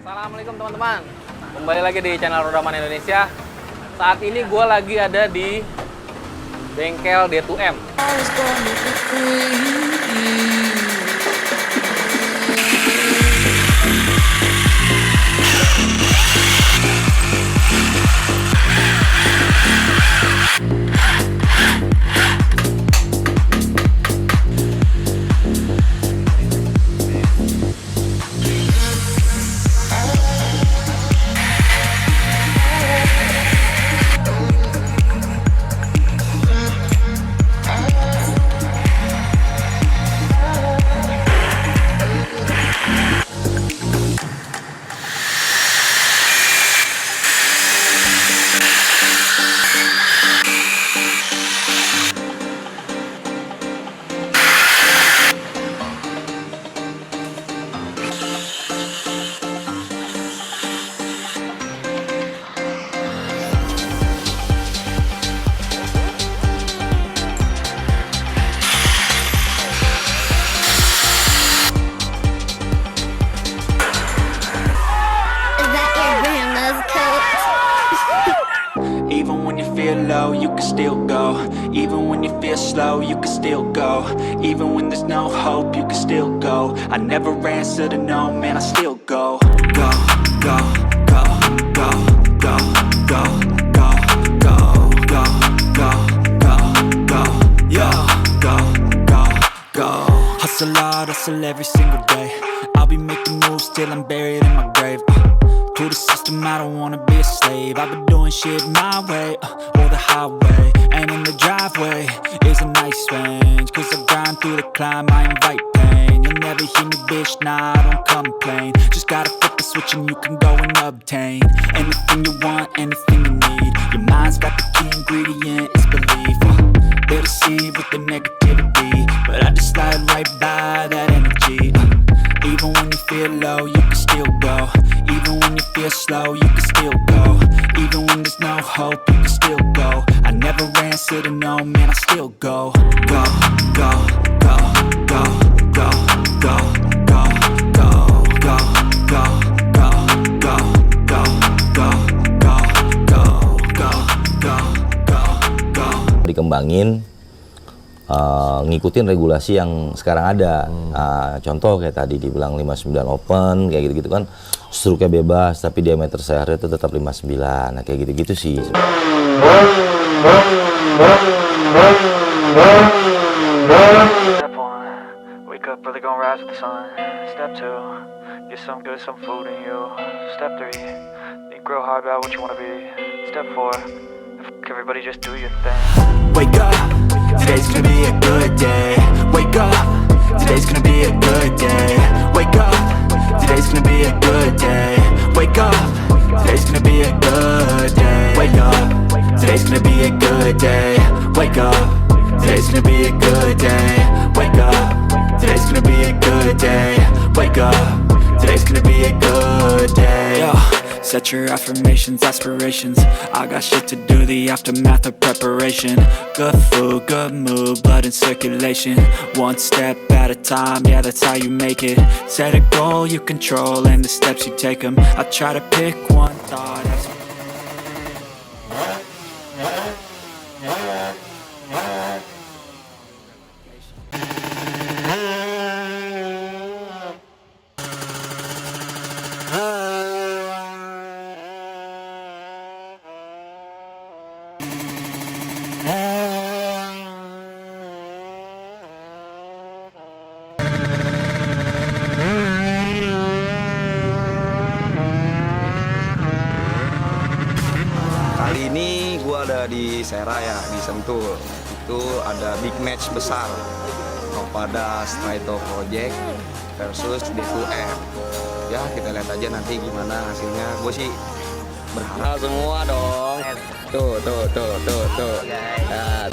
Assalamualaikum teman-teman. Kembali lagi di channel Rodaman Indonesia. Saat ini gue lagi ada di bengkel D2M. Even when you feel low, you can still go. Even when you feel slow, you can still go. Even when there's no hope, you can still go. I never answer to no, man, I still go. Go, go, go, go, go, go, go, go, go, go, go, go, yo, go, go, go. Hustle hard, hustle every single day. I'll be making moves till I'm buried in my grave. To the system, I don't wanna be a slave. I've been doing shit my way, or the highway. And in the driveway is a nice range. Cause I grind through the climb, I invite pain. You'll never hear me, bitch, nah, I don't complain. Just gotta flip the switch and you can go and obtain anything you want, anything you need. Your mind's got the key ingredient, it's belief. They deceive with the negativity, but I just slide right by that energy. Even when you feel low, you can still go. Even when you feel slow, you can still go. Even when there's no hope, you can still go. I never answer to no, man, I still go. Go, go, go, go, go, go, go, go, go, go, go, go, go, go, go, go, go, go. Dikembangin, ngikutin regulasi yang sekarang ada. Contoh kayak tadi dibilang 59 open, kayak gitu-gitu kan, struknya bebas, tapi diameter seharusnya itu tetap 59. Nah, kayak gitu-gitu sih. Step 1, wake up early, gonna rise with the sun. Step 2, get some good, some food in you. Step 3, think real hard about what you wanna be. Step 4, everybody just do your thing. Wake up, today's gonna be a good day. Wake up, today's gonna be a good day. Wake up, today's gonna be a good day. Wake up, today's gonna be a good day. Wake up, today's gonna be a good day. Wake up, today's gonna be a good day. Wake up, today's gonna be a good day. Wake up, today's gonna be a good day. Yo. Set your affirmations, aspirations. I got shit to do, the aftermath of preparation. Good food, good mood, blood in circulation. One step at a time, yeah, that's how you make it. Set a goal you control and the steps you take them. I try to pick one thought. Kali ini gue ada di Sera ya, di Sentul. Itu ada big match besar kepada Straito Project versus D2M. Ya, kita lihat aja nanti gimana hasilnya. Gue sih berharap semua dong. Tuh. Nah.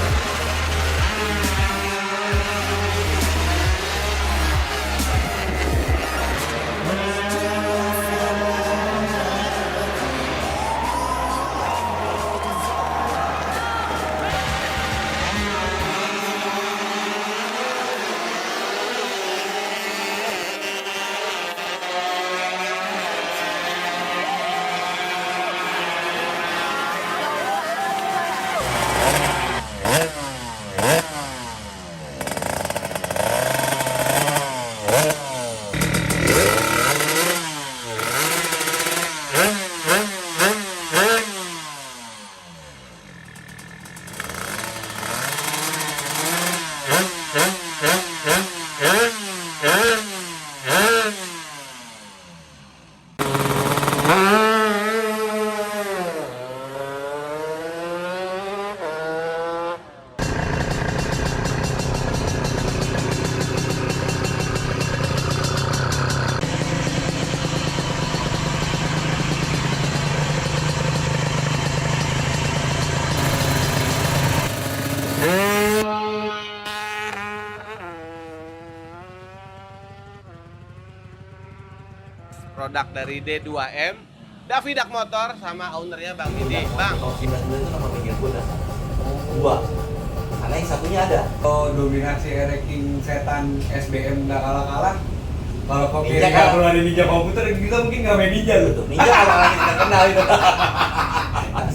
produk dari D2M, Davidak Motor sama ownernya Bang Didi. Bang, Tahun 92 itu nama pinggir gue dah. Dua. Karena yang satunya ada. Oh, dominasi ranking setan SBM nggak kalah-kalah. Kalau kopi Ninja nggak kan? perlu ada ninja komputer, kita mungkin nggak main ninja loh. Ninja orang kita kenal itu.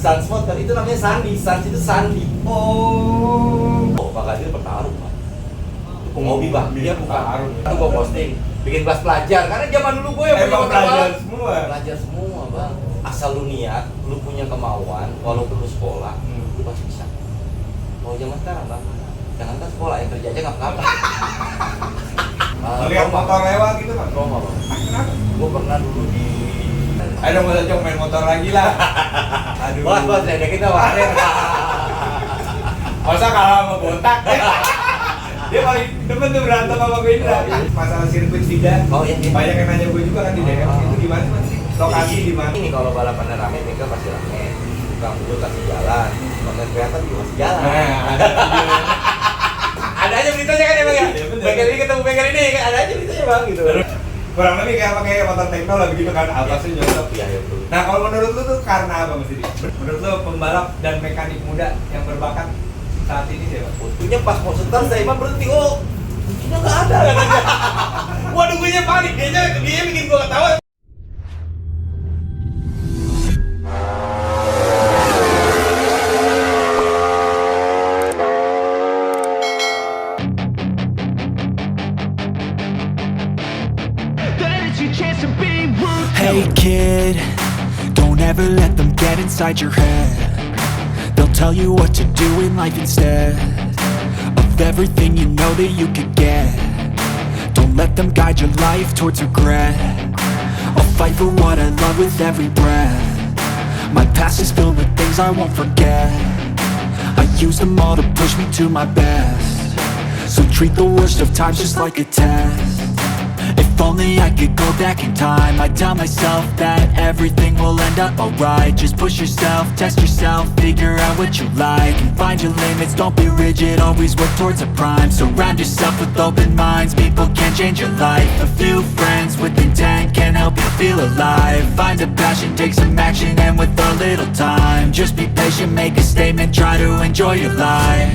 Sans Motor itu namanya Sandi. Sans itu Sandi. Oh. Pak Kadir bertarung, Pak. Itu hobi, Pak. Dia bukan Bertarung. Itu gue posting. Bikin kelas pelajar. Karena zaman dulu gue yang punya Emang motor pelajar balap. semua. Pelajar semua, Bang. Asal lu niat, lu punya kemauan, walaupun lu sekolah, lu pasti bisa. Mau zaman sekarang, Bang. Jangan kan sekolah, yang kerja aja nggak apa-apa. Lihat motor lewat gitu kan? Trauma, Bang. Kenapa? Gue pernah dulu di... Ayo mau coba main motor lagi lah. Aduh. Bos, ledekin kita kemarin. Masa kalah sama botak ya? Dia paling demen tuh berantem sama gue Indra. Masalah sirkuit Vida. Oh, iya. Banyak yang nanya gue juga kan di DM. Itu gimana sih, Mas? Lokasi di mana? Ini kalau balapannya rame, mereka pasti rame. Tukang dulu kasih jalan, konten kreator juga masih jalan. Ada aja beritanya kan ya Bang ya? Iya, bener. Bengkel ini ketemu bengkel ini, kan ada aja beritanya Bang gitu. Kurang lebih kayak pakai motor tekno lah begitu kan, atasnya nyosok. Iya, iya betul. Nah kalau menurut lu tuh karena apa Mas Didi? Menurut lu pembalap dan mekanik muda yang berbakat saat ini siapa? Waktunya pas mau setar saya mah berhenti, oh ini nggak ada katanya. Waduh gue nya panik, dia bikin gue ketawa. Hey kid, don't ever let them get inside your head. They'll tell you what to do in life instead of everything you know that you could get. Don't let them guide your life towards regret. I'll fight for what I love with every breath. My past is filled with things I won't forget. I use them all to push me to my best. So treat the worst of times just like a test. If only I could go back in time, I'd tell myself that everything will end up alright. Just push yourself, test yourself, figure out what you like, and find your limits, don't be rigid, always work towards a prime. Surround yourself with open minds, people can change your life. A few friends with intent can help you feel alive. Find a passion, take some action, and with a little time, just be patient, make a statement, try to enjoy your life.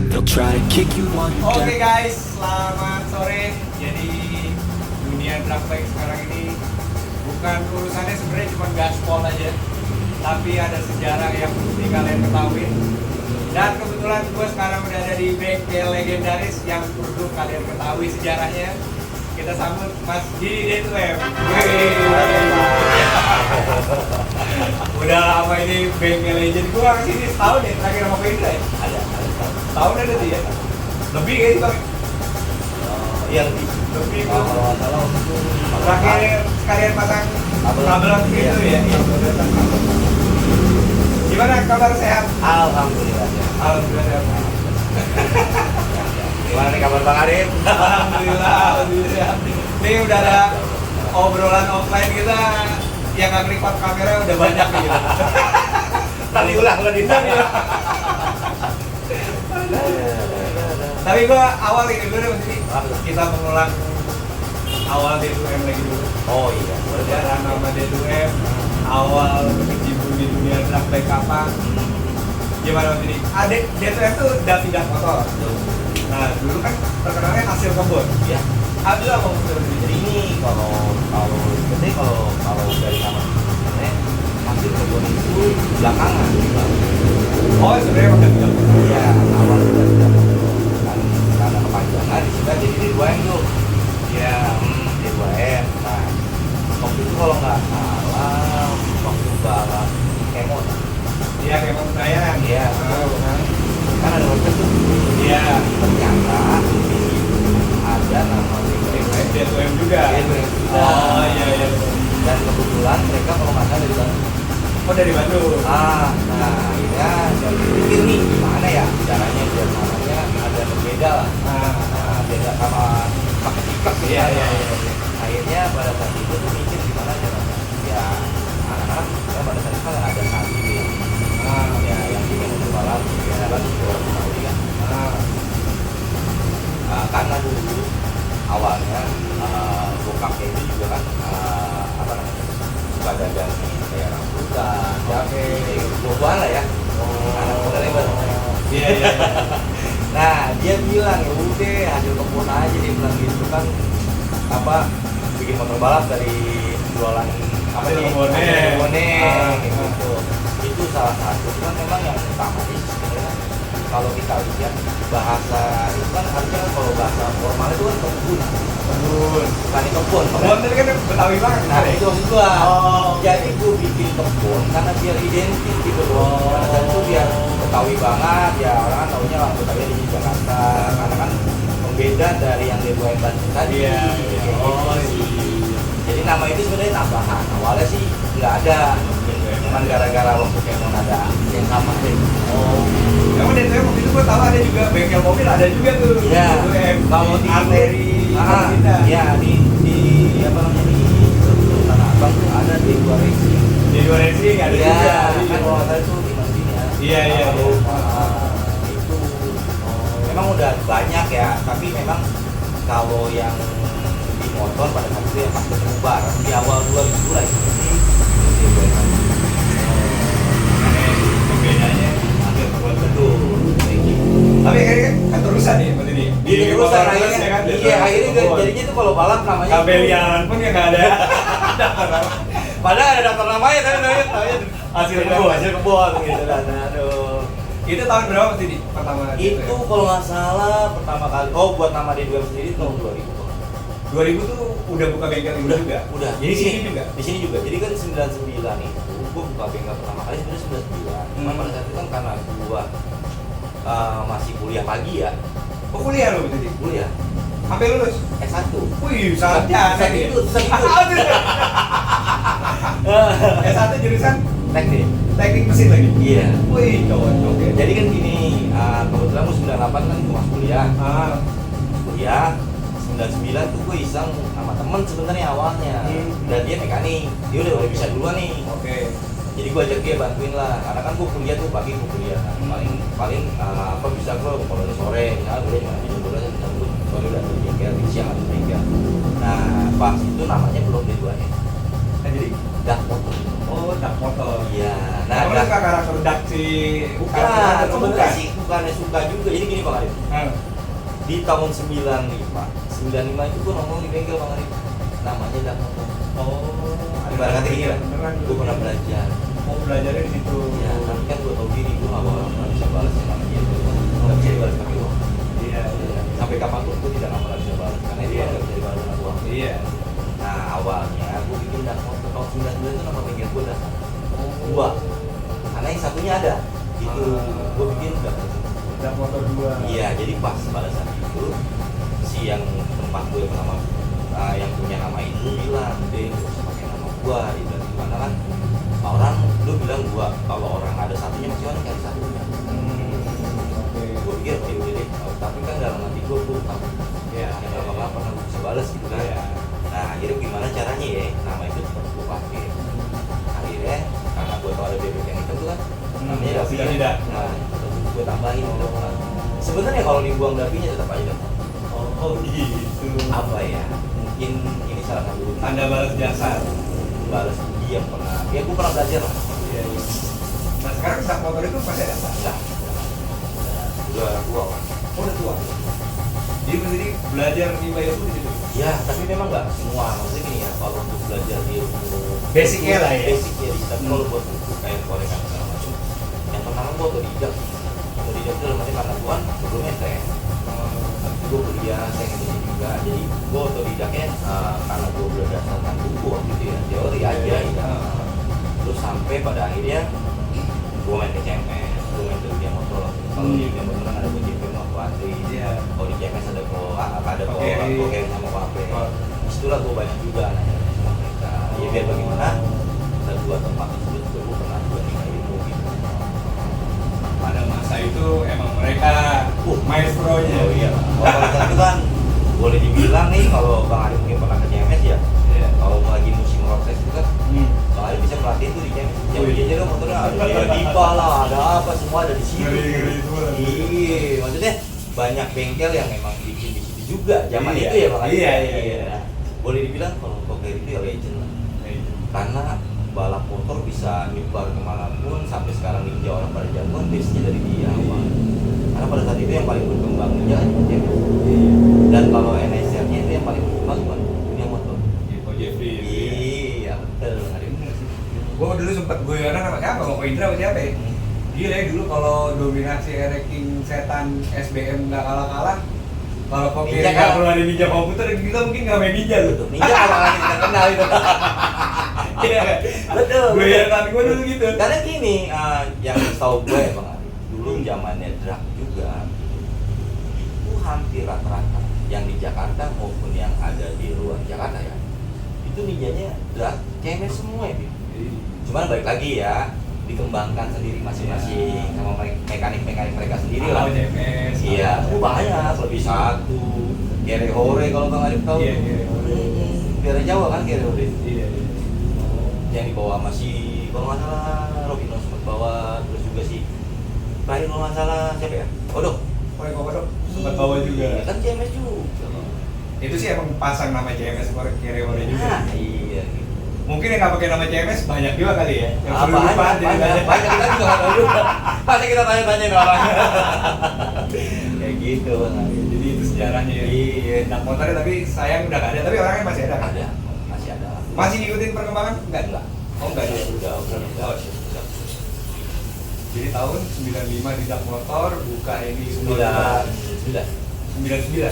They'll try to kick you while you're Oke down. guys, selamat sore. Jadi dunia drag bike sekarang ini bukan urusannya sebenarnya cuma gaspol aja, tapi ada sejarah yang mesti kalian ketahui. Dan kebetulan gue sekarang udah ada di bengkel legendaris yang perlu kalian ketahui sejarahnya. Kita sambut Mas Didi D2M. Udah lama ini bengkel legend. Gue kesini setahun ya terakhir sama Indra ya. Ada Tahun ada tuh ya. Lebih kayaknya Bang. iya lebih. Lebih Kalau nggak salah itu terakhir sekalian pasang Kabel. kabel gitu ya. Iya. Gimana kabar sehat? Alhamdulillah ya. Alhamdulillah sehat. Gimana nih kabar Bang Arif? Alhamdulillah, alhamdulillah. Ini udah ada obrolan offline kita yang nggak record kamera udah banyak nih. Gitu. Ntar diulang kalau ditanya. Tapi gua awal ini dulu deh Mas Didi. Kita mengulang awal D2M lagi dulu. Oh iya. Sejarah nama D2M, awal berkecimpung di dunia drag bike kapan. Gimana Mas Didi? D2M tuh Davidak Motor. Nah dulu kan terkenalnya hasil kebun. Iya. Ada apa maksudnya Mas Didi? Jadi ini kalau dari nama sebenarnya hasil kebun itu belakangan. Oh sebenarnya emang Davidak Motor. Iya, awal kita sudah kan karena kepanjangan kita jadi D2M tuh. Iya. D2M. Nah, waktu itu kalau nggak salah waktu balap kemon. Iya kayak mau pertanyaan. Iya. Nah. Kan ada website tuh. Iya. Ternyata di situ ada nama D2M juga. D2M juga. Oh iya iya. Dan kebetulan mereka kalau nggak salah dari Bandung. Oh dari Bandung. Nah akhirnya dari pikir nih gimana ya caranya biar namanya ada berbeda lah. Nah, beda sama pakai tiktok gitu. Iya iya iya. Akhirnya pada saat itu tuh mikir gimana caranya. Ya anak-anak ya pada saat itu kan ada Sandi ya yang di manajer balap ya kan orang tahu kan. Karena dulu awalnya bokapnya itu juga kan Jafe buah-buahan lah ya. Anak muda lebar. Iya. Nah, dia bilang ya udah hasil kebun aja, dia bilang gitu kan apa bikin motor balap dari jualan apa Hasil nih kebunnya. gitu. Itu salah satu, cuman memang yang utama sih sebenarnya kalau kita lihat bahasa itu kan harusnya kalau bahasa formal itu kan kebun, bukan kebun. Kebun tadi kan Betawi banget. Nah itu maksud gua. Oh. Jadi gua bikin kebun karena biar identik gitu loh. Dan itu biar Betawi banget ya, orang kan taunya orang Betawi di Jakarta. Karena kan pembeda dari yang di Bandung tadi. Iya. Oh Gitu. iya. Jadi nama itu sebenarnya tambahan. Awalnya sih nggak ada. Cuman gara-gara waktu Pokemon ada yang sama deh. Oh. Emang dari waktu itu gua tahu ada juga bengkel mobil, ada juga tuh. Iya. Kalau di arteri. Ya di apa namanya di Tanah Abang tuh ada di dua racing. Di dua racing ada Iya, juga. kan kalau nggak salah itu di Masjidnya. Iya. Itu memang udah banyak ya, tapi memang kalau yang di motor pada saat itu yang pas ketemu bareng di awal 2000 lah itu sih. Pembedanya hasil kebun Betul. Tapi akhirnya kan terusan ya berarti dia. Di terusan motor akhirnya, ya kan, iya akhirnya jadinya tuh kalau balap namanya sampai itu. liaran pun ya nggak ada. Padahal ada daftar namanya tapi namanya Hasil kebun. hasil kebun gitu kan. Aduh. Itu tahun berapa sih di pertama Itu ya? kalau nggak salah pertama kali. Oh buat nama di dua sendiri tahun 2000. 2000 tuh udah buka bengkel ini juga. Udah. Jadi sini juga. Di sini juga. Jadi kan 99 itu gua buka bengkel pertama kali sebenarnya 99. Cuma pada saat itu kan karena gua masih kuliah pagi ya. Oh kuliah lo berarti? Kuliah Sampai lulus? S1. Wih, santai. Sakit. S1 jurusan Teknik. teknik mesin lagi. Iya. Wih, cocok ya. Jadi kan gini, kebetulan gua 98 kan gua masuk kuliah. Kuliah 99 tuh gue iseng sama temen sebenarnya awalnya. Dan dia mekanik. Dia udah bisa duluan nih. Oke. Jadi gue ajak dia bantuin lah, karena kan gue kuliah tuh pagi gue kuliah kan. paling apa bisa gue kalau udah sore misalnya gue cuma jam 12 jam 1 sore udah di bengkel, di siang ada di bengkel. Nah pas itu namanya belum D2 nya. Jadi Dak motor. oh, dak motor. Iya. Nah Kamu suka karakter dak si bukan, sebenarnya sih bukannya suka juga. Jadi gini Bang Arif, di tahun 95 itu gue nongol di bengkel Bang Arif, namanya dak motor. Oh, Ibarat kata gini lah, beneran. gue pernah belajar. Oh, belajarnya di situ. Ya, tapi kan gue tau diri, gue gak bakal pernah bisa balas yang namanya itu. Gak bisa dibalas pakai uang. Iya. Sampai kapanpun gue tidak akan pernah bisa balas, karena itu gak bisa dibalas dengan uang. Iya. Nah awalnya gue bikin dak motor tahun 99 itu nama bengkel gue dah dua, karena yang satunya ada. Itu gue bikin dak motor. Dak motor 2. Iya, jadi pas pada saat itu si yang tempat gue pertama yang punya nama itu bilang, deh gak usah pakai nama gue, gitu. Karena kan orang lu bilang gua kalau orang ada satunya masih orang cari satunya. Gue pikir oke udah deh, tapi kan dalam hati gue tahu ya nggak bakal pernah gue bisa balas gitu kan. Nah akhirnya gimana caranya ya, nama itu tetap gue pakai. Akhirnya karena gue tahu ada bebek yang itu kan namanya Davi ya. Nah gue tambahin gitu. Sebenarnya kalau dibuang Davinya tetap aja dapat. Oh gitu. Apa ya, mungkin ini salah satu Anda balas jasa. balas budi yang pernah, ya gue pernah belajar lah. Iya. Nah sekarang dak motor itu masih ada? Enggak, udah tua kan. Oh, udah tua. Jadi berarti belajar nimba ilmu di situ. Ya, tapi memang nggak semua. Maksudnya gini ya, kalau untuk belajar di ilmu Basicnya lah ya. Basic ya, tapi kalau buat buku kayak korekan segala macam, yang pertama gue otodidak. Otodidak itu dalam arti karena gue kan sebelum STM. Tapi gue kuliah, saya ini juga. Jadi gue otodidaknya karena gue berdasarkan buku waktu itu ya, teori aja gitu. Terus sampai pada akhirnya gue main ke CMS, gue main ke Dunia Motor. Kalau di Dunia Motor kan ada BJP Moto Antri. Kalau di CMS ada Kokem sama Wape. Disitulah gue banyak juga nanya sama mereka. Ya biar bagaimana ada dua tempat tersebut gue pernah juga tinggal ilmu gitu. Pada masa itu emang mereka maestronya. Oh iya. Kalau saat itu kan boleh dibilang nih kalau Bang Ari mungkin pernah ke CMS ya. Kalau lagi musim proses itu kan Bang Ari bisa melatih tuh di CMS. Yang bikin dong motornya ada Diva lah, ada apa semua ada di situ. Iya, maksudnya banyak bengkel yang memang bikin di situ juga zaman itu ya Bang Ari. Iya. Boleh dibilang kalau bengkel itu ya legend lah. Karena balap motor bisa nyebar kemanapun sampai sekarang Ninja orang pada jagoan base-nya dari dia awal. Karena pada saat itu yang paling berkembang Ninja kan JMS. Dan kalau NSR-nya itu yang paling berkembang bukan dunia motor. Ko Jeffrey. Iya betul. Gue dulu sempet goyonan sama siapa? Mau Indra sama siapa ya? Gila ya dulu kalau dominasi ranking setan SBM nggak kalah-kalah. Kalau kopi Ninja nggak kan? perlu ada Ninja komputer, kita mungkin nggak main Ninja loh. Ninja kalau lagi kita kenal itu. Iya. Betul. Goyonan gue dulu gitu. Karena gini, yang setahu gue ya Bang Ari, dulu zamannya drag juga itu hampir rata-rata yang di Jakarta maupun yang ada di luar Jakarta ya, itu ninjanya drag CMS semua ya. Cuman balik lagi ya, dikembangkan sendiri masing-masing sama mekanik-mekanik mereka sendiri lah. CMS. Iya, banyak, lebih satu. Kere Hore kalau Bang Arif tahu. Iya, Kere Hore. Dari Jawa kan Kere Hore. Iya. Yang dibawa masih kalau nggak salah Robino sempat bawa, terus juga si terakhir kalau nggak salah siapa ya? Kodok. Kodok sempat bawa juga. Iya, kan CMS juga. Itu sih emang pasang nama CMS Kere Hore juga. Nah, iya. Mungkin yang nggak pakai nama CMS banyak juga kali ya. Yang perlu Banyak, lupa, jadi banyak kita juga nggak tahu juga. Pasti kita tanya-tanya orang. Kayak gitu Bang Ari. Jadi itu sejarahnya ya. Iya. Nah motornya tapi sayang udah nggak ada, tapi orangnya masih ada. Ada, masih ada. Masih ngikutin perkembangan? Enggak. Oh enggak ya? Udah. Oh, jadi tahun 95 di Dak Motor, buka ini 99.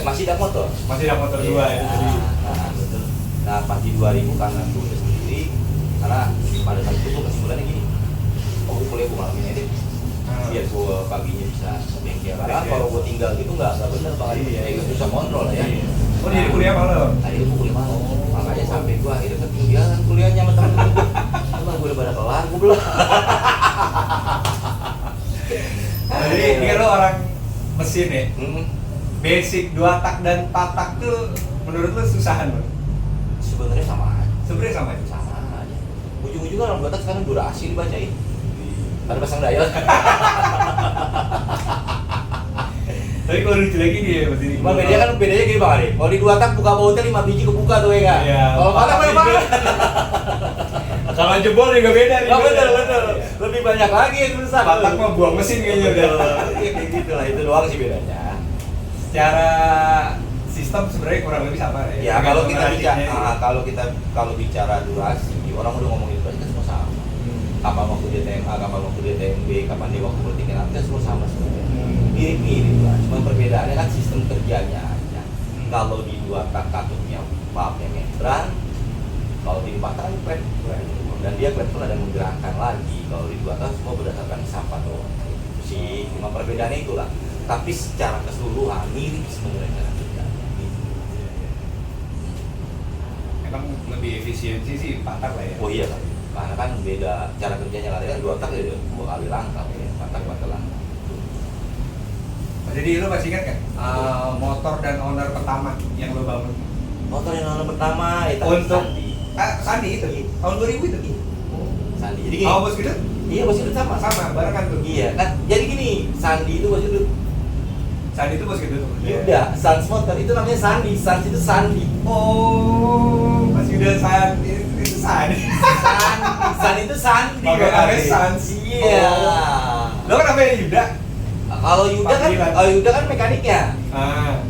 Masih dak motor. Masih Dak Motor 2 ya tadi. Nah, betul. Nah, pas di 2000 karena gue udah sendiri, karena pada saat itu gue kesimpulannya gini, gue kuliah gue ngalamin ini, biar gue paginya bisa bengkel. Karena kalau gue tinggal gitu nggak bener Bang Ari, kayak susah kontrol ya. Oh jadi kuliah malam? Akhirnya gue kuliah malam, makanya sampai gue akhirnya ketinggalan kuliahnya sama temen-temen gue. Emang gue udah pada kelar, gue belum. Jadi dia lo orang mesin ya? Basic 2 tak dan 4 tak tuh menurut lo susahan bro? Sebenarnya sama aja. Sebenarnya sama aja? Sama aja. Ujung-ujungnya orang batak sekarang durasi dibacain. Ada pasang dial. Tapi kalau lucu lagi dia masih di Cuma bedanya gini Bang Ari. Kalau di 2 tak buka bautnya 5 biji kebuka tuh ya kan? Iya. Kalau 4 tak banyak. Kalau jebol juga beda nih. Betul. Lebih banyak lagi yang rusak. 4 tak mah buang mesin kayaknya udah. Iya kayak gitu lah, itu doang sih bedanya. Secara sistem sebenarnya kurang lebih sama ya. Ya kalau kita Pengrajinnya kalau bicara durasi, orang udah ngomongin durasi kan semua sama. Kapan waktu dia TMA, kapan waktu dia TMB, kapan dia waktu bertingkat kan semua sama sebenarnya. Mirip-mirip lah, cuma perbedaannya kan sistem kerjanya aja. Kalau di 2 tak katupnya valve yang membran, kalau di 4 tak kan klep, dan dia klep pun ada menggerakkan lagi. Kalau di 2 tak semua berdasarkan sampah doang. Itu sih, cuma perbedaannya itulah. Tapi secara keseluruhan mirip sebenarnya cara kerjanya. emang lebih efisiensi sih 4 tak lah ya. Oh iya, karena kan beda cara kerjanya lah. Kan 2 tak ya 2 kali langkah ya, 4 tak langkah. Jadi lu masih ingat kan motor dan owner pertama yang lu bangun? Motor yang owner pertama itu Untuk Sandi. Sandi itu tahun 2000 itu. Sandi. Jadi gini. Oh bos gitu? Iya bos itu sama. Barengan tuh. Iya kan. Jadi gini, Sandi itu bos itu. Sandi itu bos gitu tuh. Yuda, Sans Motor itu namanya Sandi. Sans itu Sandi. Oh, Mas Yuda Sandi itu Sandi. Sandi itu Sandi. Pakai namanya Sans. Iya. Lo kan namanya Yuda? Kalau Yuda kan mekaniknya.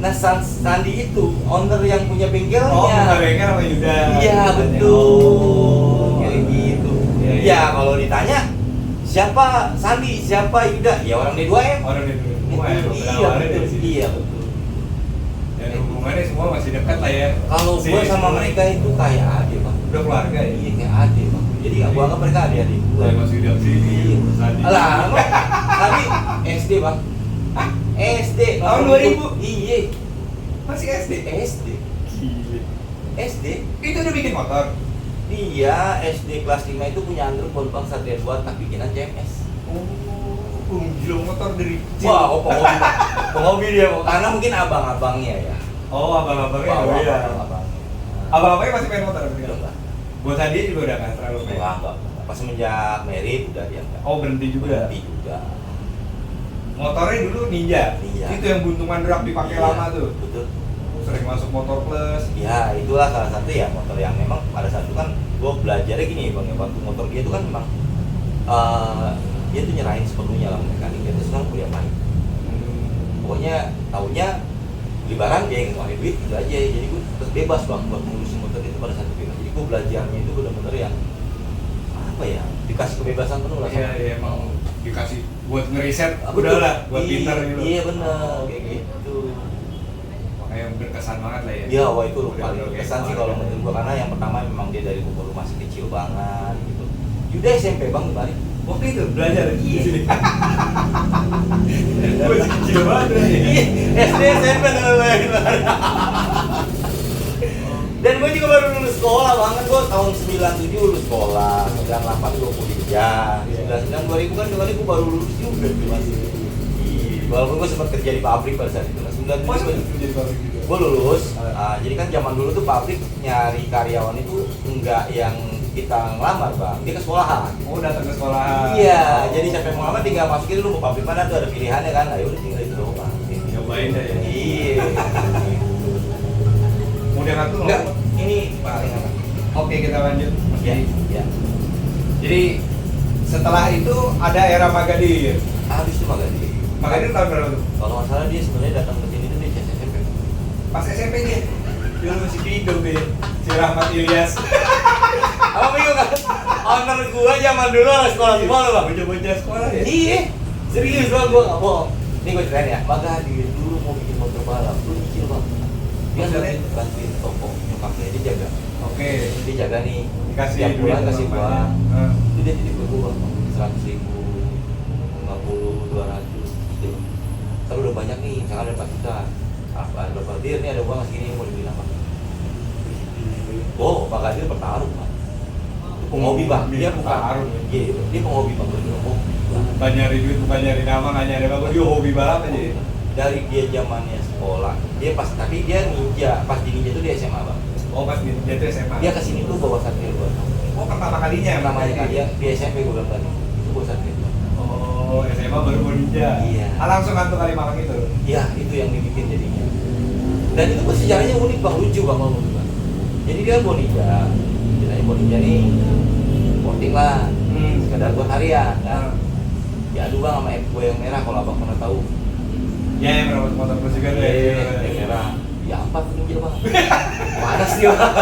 Nah Sandi itu owner yang punya bengkelnya. Oh, punya bengkel sama Yuda. Iya betul. Kayak gitu. Ya kalau ditanya siapa Sandi, siapa Yuda? Ya orang D2M. Orang itu. Iya betul. Iya betul. Dan hubungannya semua masih dekat lah ya. Kalau gue sama mereka itu kayak adik Bang. Udah keluarga ya? Iya kayak adik Bang. Jadi gue anggap mereka adik-adik gue. Saya masih udah sini. Sandi. Alah, tapi SD Bang. SD Tahun 2000? Iya. Masih SD? SD. SD. Itu udah bikin motor? Dia SD kelas 5 itu punya Android Bang Satria 2 tak bikinan CMS. Oh, gila motor dari kecil. Wah, penghobi dia, karena mungkin abang-abangnya ya. Oh, abang-abangnya. Abang-abangnya masih main motor berarti? Enggak. Buat Sandi juga udah nggak terlalu main? Enggak. Pas semenjak merit udah dia enggak. Oh, berhenti juga? Berhenti juga. Motornya dulu Ninja? Ninja. Itu yang buntungan rak dipakai Iya, lama tuh? Betul. sering masuk motor plus. Ya itulah salah satu ya motor yang memang pada saat itu kan gue belajarnya gini bang ya, waktu motor dia itu kan memang dia tuh nyerahin sepenuhnya lah mekanik, dia tuh sekarang kuliah main. Pokoknya taunya beli barang dia yang ngeluarin duit gitu aja, jadi gue terus bebas bang buat ngurusin motor itu pada saat itu. Jadi gue belajarnya itu benar-benar yang apa ya, dikasih kebebasan penuh lah. Iya mau dikasih buat ngeriset, udahlah buat pintar gitu. Iya benar kayak gitu. Makanya berkesan banget lah ya. Iya, wah itu paling Udah berkesan sih kayak kalau keluarga. menurut gua, karena yang pertama memang dia dari umur masih kecil banget gitu. Yuda SMP bang kemarin. Waktu itu belajar di sini. Iya. Gue masih kecil banget ya. Iya, SD SMP dulu gitu. Dan gue juga baru lulus sekolah banget, gue tahun 97 lulus sekolah, 98 gue kuliah, 99 2000 kan kemarin gue baru lulus juga tuh masih. Walaupun gue sempat kerja di pabrik pada saat itu, 97 gue lulus. Jadi kan zaman dulu tuh pabrik nyari karyawan itu enggak yang kita ngelamar bang, dia ke sekolahan. Oh datang ke sekolahan. Iya, jadi siapa yang mau ngelamar tinggal masukin dulu mau pabrik mana tuh ada pilihannya kan, ayo udah tinggal itu doang bang. Nyobain deh ya. Iya. Kemudian aku Enggak, ini paling apa? Oke kita lanjut. Iya, iya. Jadi setelah itu ada era Magadir. Habis itu Magadi. Magadir tahun berapa tuh? Kalau nggak salah dia sebenarnya datang ke sini tuh dia SMP. Pas SMP dia. Dia masih bingung dia. Si Rahmat Ilyas. Apa bingung kan? Owner gua zaman dulu anak sekolah semua loh bang. Bocah-bocah sekolah ya. Iya, serius bang, gua nggak bohong. Ini gua ceritain ya, Magadi dulu mau bikin motor balap, dulu nyicil bang. Dia Maksudnya? bantuin toko nyokapnya, dia jaga. Oke. Dia jaga nih. Dikasih Tiap duit bulan sama kasih bapaknya. uang. Heeh. Itu dia titip ke gua bang, 100.000, 50, 200 gitu. Kalau udah banyak nih, misalkan ada 4 juta, apa ada Kadir nih ada uang segini mau dibilang apa? Oh, Pak Kadir bertaruh bang. Penghobi bang, dia bukan Bertaruh. Iya, dia penghobi bang, bener hobi. Bukan nyari duit, bukan nyari nama, nggak nyari apa, dia hobi balap aja ya. Dari dia zamannya sekolah, dia pas tapi dia ninja, pas di ninja itu dia SMA bang. Oh pas di jatuh SMA. Dia kesini tuh bawa satria buat. Oh pertama kalinya. Pertama kali dia di SMP gue bilang tadi, itu bawa satria. Oh SMA baru mau ninja. Iya. Langsung kantor Kalimalang itu. Iya, itu yang dibikin jadinya. Dan itu pun sejarahnya unik bang, lucu bang kalau menurut gua. Jadi dia bawa ninja, ceritanya bawa ninja nih, porting lah, sekadar buat harian kan. Diadu bang sama gue yang merah kalau abang pernah tahu. Ya yang merawat motor plus juga tuh ya. Yang merah. Ya apa tuh ninja bang? Panas dia bang.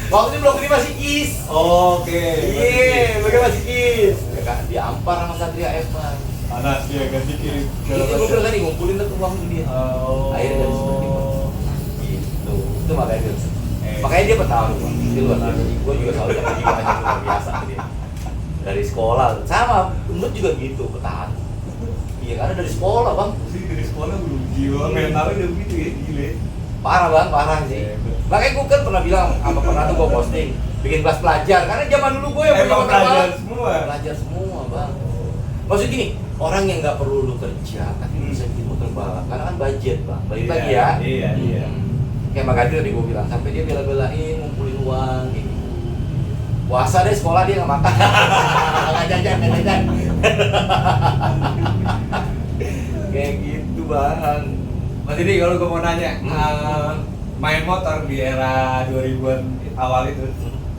Waktu itu belum terima si Kis. Oke. Iya, gue masih Kis. Ya kan, diampar sama Satria F bang. Panas dia ganti kiri. Ini gue bilang tadi ngumpulin tuh uang dia. Oh. Akhirnya dari seperti itu. Itu makanya dia. Makanya dia petarung bang. Dia luar biasa. Gue juga selalu sama dia hanya luar biasa dia. Dari sekolah sama, menurut juga gitu petarung. Iya karena dari sekolah bang. Sih dari sekolah belum jiwa mentalnya udah begitu ya, gile. Parah bang, parah sih. Makanya gue kan pernah bilang, apa pernah tuh gue posting bikin kelas pelajar, karena zaman dulu gue yang punya Emang motor pelajar balap. semua. Pelajar semua bang. Maksud gini, orang yang nggak perlu lu kerja tapi bisa bikin motor balap, karena kan budget bang. Balik Iya, lagi ya. iya, iya. Kayak Magadir tadi gue bilang, sampai dia bela-belain ngumpulin uang gitu. Puasa deh sekolah dia nggak makan, nggak jajan, nggak jajan. Kayak gitu bang. Mas Didi kalau gue mau nanya, main motor di era 2000-an awal itu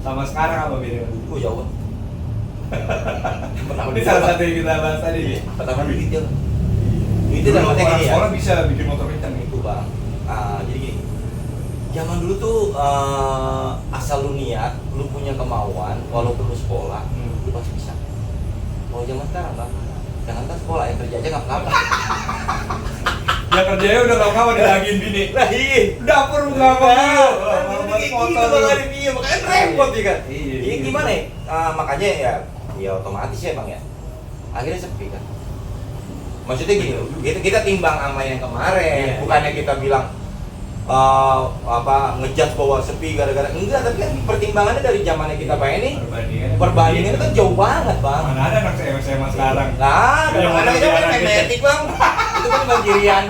sama sekarang apa beda? Oh jauh. Pertama Ini salah satu yang kita bahas tadi nih. Pertama duit dia. Itu Dulu dalam orang gini ya. sekolah bisa bikin motor kencang nih. Itu bang. Jadi gini. Zaman dulu tuh asal lu niat, lu punya kemauan, walaupun lu sekolah, lu pasti bisa. Kalau zaman sekarang bang, jangankan sekolah yang kerja aja nggak apa-apa. Ya kerjanya udah gak mau dilagiin bini. Lah iya. Dapur nggak mau. Kayak gitu bang, ada dia makanya repot ya kan. Iya, Ini gimana ya? Makanya ya otomatis ya bang ya. Akhirnya sepi kan. Maksudnya gini loh, kita timbang sama yang kemarin, bukannya kita bilang ngejudge bahwa sepi gara-gara enggak, tapi kan pertimbangannya dari zamannya kita pengen nih. Perbandingannya kan jauh banget bang. Mana ada anak SMA sekarang? Nah, Yang ada mana kita dia main anak metik bang. Itu kan bang kirian.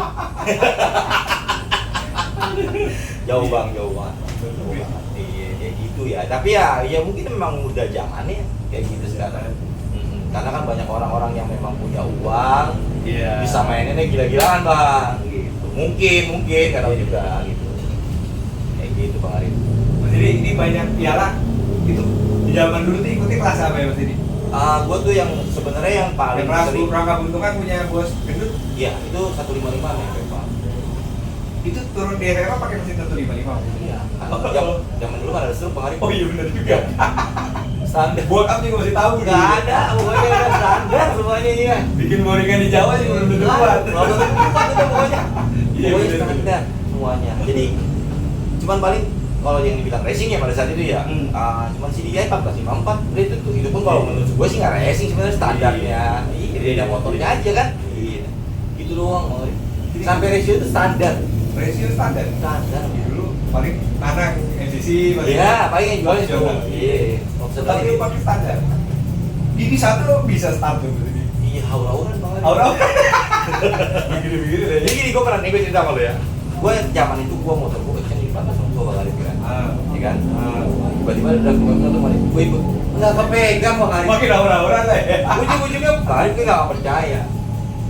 Jauh bang, jauh banget. Jauh banget. Iya, kayak gitu ya. Tapi ya mungkin memang udah zamannya kayak gitu sekarang. Karena kan banyak orang-orang yang memang punya uang, Iya. bisa mainnya gila-gilaan bang, gitu. Mungkin nggak tahu juga gitu. Kayak gitu Bang Arif. Mas Didi, ini banyak piala itu di zaman dulu tuh ikuti kelas apa ya Mas Didi? Gue tuh yang sebenarnya yang paling Yang kelas sering. Rangka Buntungan punya bos gendut, Iya, itu 155 nih Pak. itu turun di SMA pakai mesin 155. Iya. Zaman dulu kan ada stroke Bang Arif. Oh iya benar juga. Standar. Buat up juga masih tahu. Nggak ada, pokoknya udah standar semuanya ini kan. Bikin boringan di Jawa juga belum tentu kuat. Kalau kuat itu pokoknya. Iya, Pokoknya bener, standar semuanya. Jadi cuman paling kalau yang dibilang racing ya pada saat itu ya, cuman CDI 1454 itu pun kalau menurut gue sih nggak racing sebenarnya standarnya. Iya, dia ada motornya aja kan. Iya. Gitu doang. Bang Arif. Sampai ratio itu standar. Ratio standar. Standar. Dulu paling tanah MCC Iya, paling yang jual itu. opsional. Iya. Opsional Tapi itu. pakai standar. Gigi satu bisa start tuh berarti. Iya, aura-auran Bang Arif. Aura. Begini-begini deh. Jadi gini, gue pernah nih gue cerita sama lo ya. Gue zaman itu gue motor gue kenceng di batas sama gue Bang Arif kan. Ya kan? Tiba-tiba udah gue tuh Bang Arif. Gue ikut. Enggak kepegang Bang Arif. Makin aura-aura lah ya. Ujung-ujungnya Bang Arif gue gak percaya.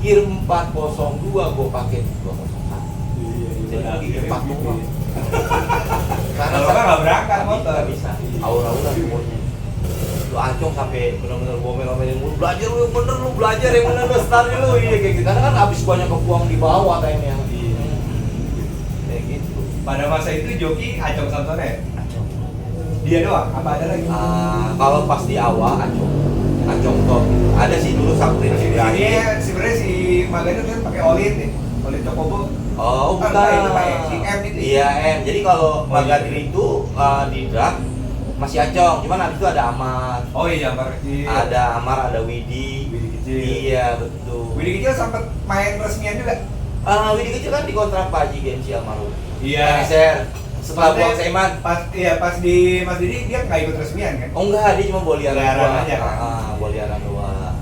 Gear 402 gue pakai 201. Jadi lagi gear 4 doang. Karena Kalau nggak berangkat motor. Gak bisa. Aura-aura semuanya. Lu acong sampai benar-benar ngomel-ngomelin lu belajar lu yang bener, lu belajar yang bener, lu start lu iya kayak gitu. Karena kan abis banyak kebuang di bawah timenya. Kayak gitu. Pada masa itu joki Acong Samsonet. Dia doang, apa ada lagi? Kalau pas di awal acong top. Ada sih dulu Saprin sih Ini sebenarnya si Magano kan pakai Olin deh. Olin Cokobo. Oh, bukan. Itu Pak, si M itu. Iya, M. Jadi kalau Oh, Magadir iya. itu di drag masih acong, cuman habis itu ada Amar. Oh iya, Amar kecil. Ada Amar, ada Widi. Widi kecil. Iya, betul. Widi kecil sempat main resmian juga. Widi kecil kan dikontrak Pak Haji Gensi almarhum. Iya. NSR. Setelah buang Seman. Pas di Mas Didi dia nggak ikut resmian kan? Oh enggak, dia cuma boliaran Boliaran aja kan? boliaran doang.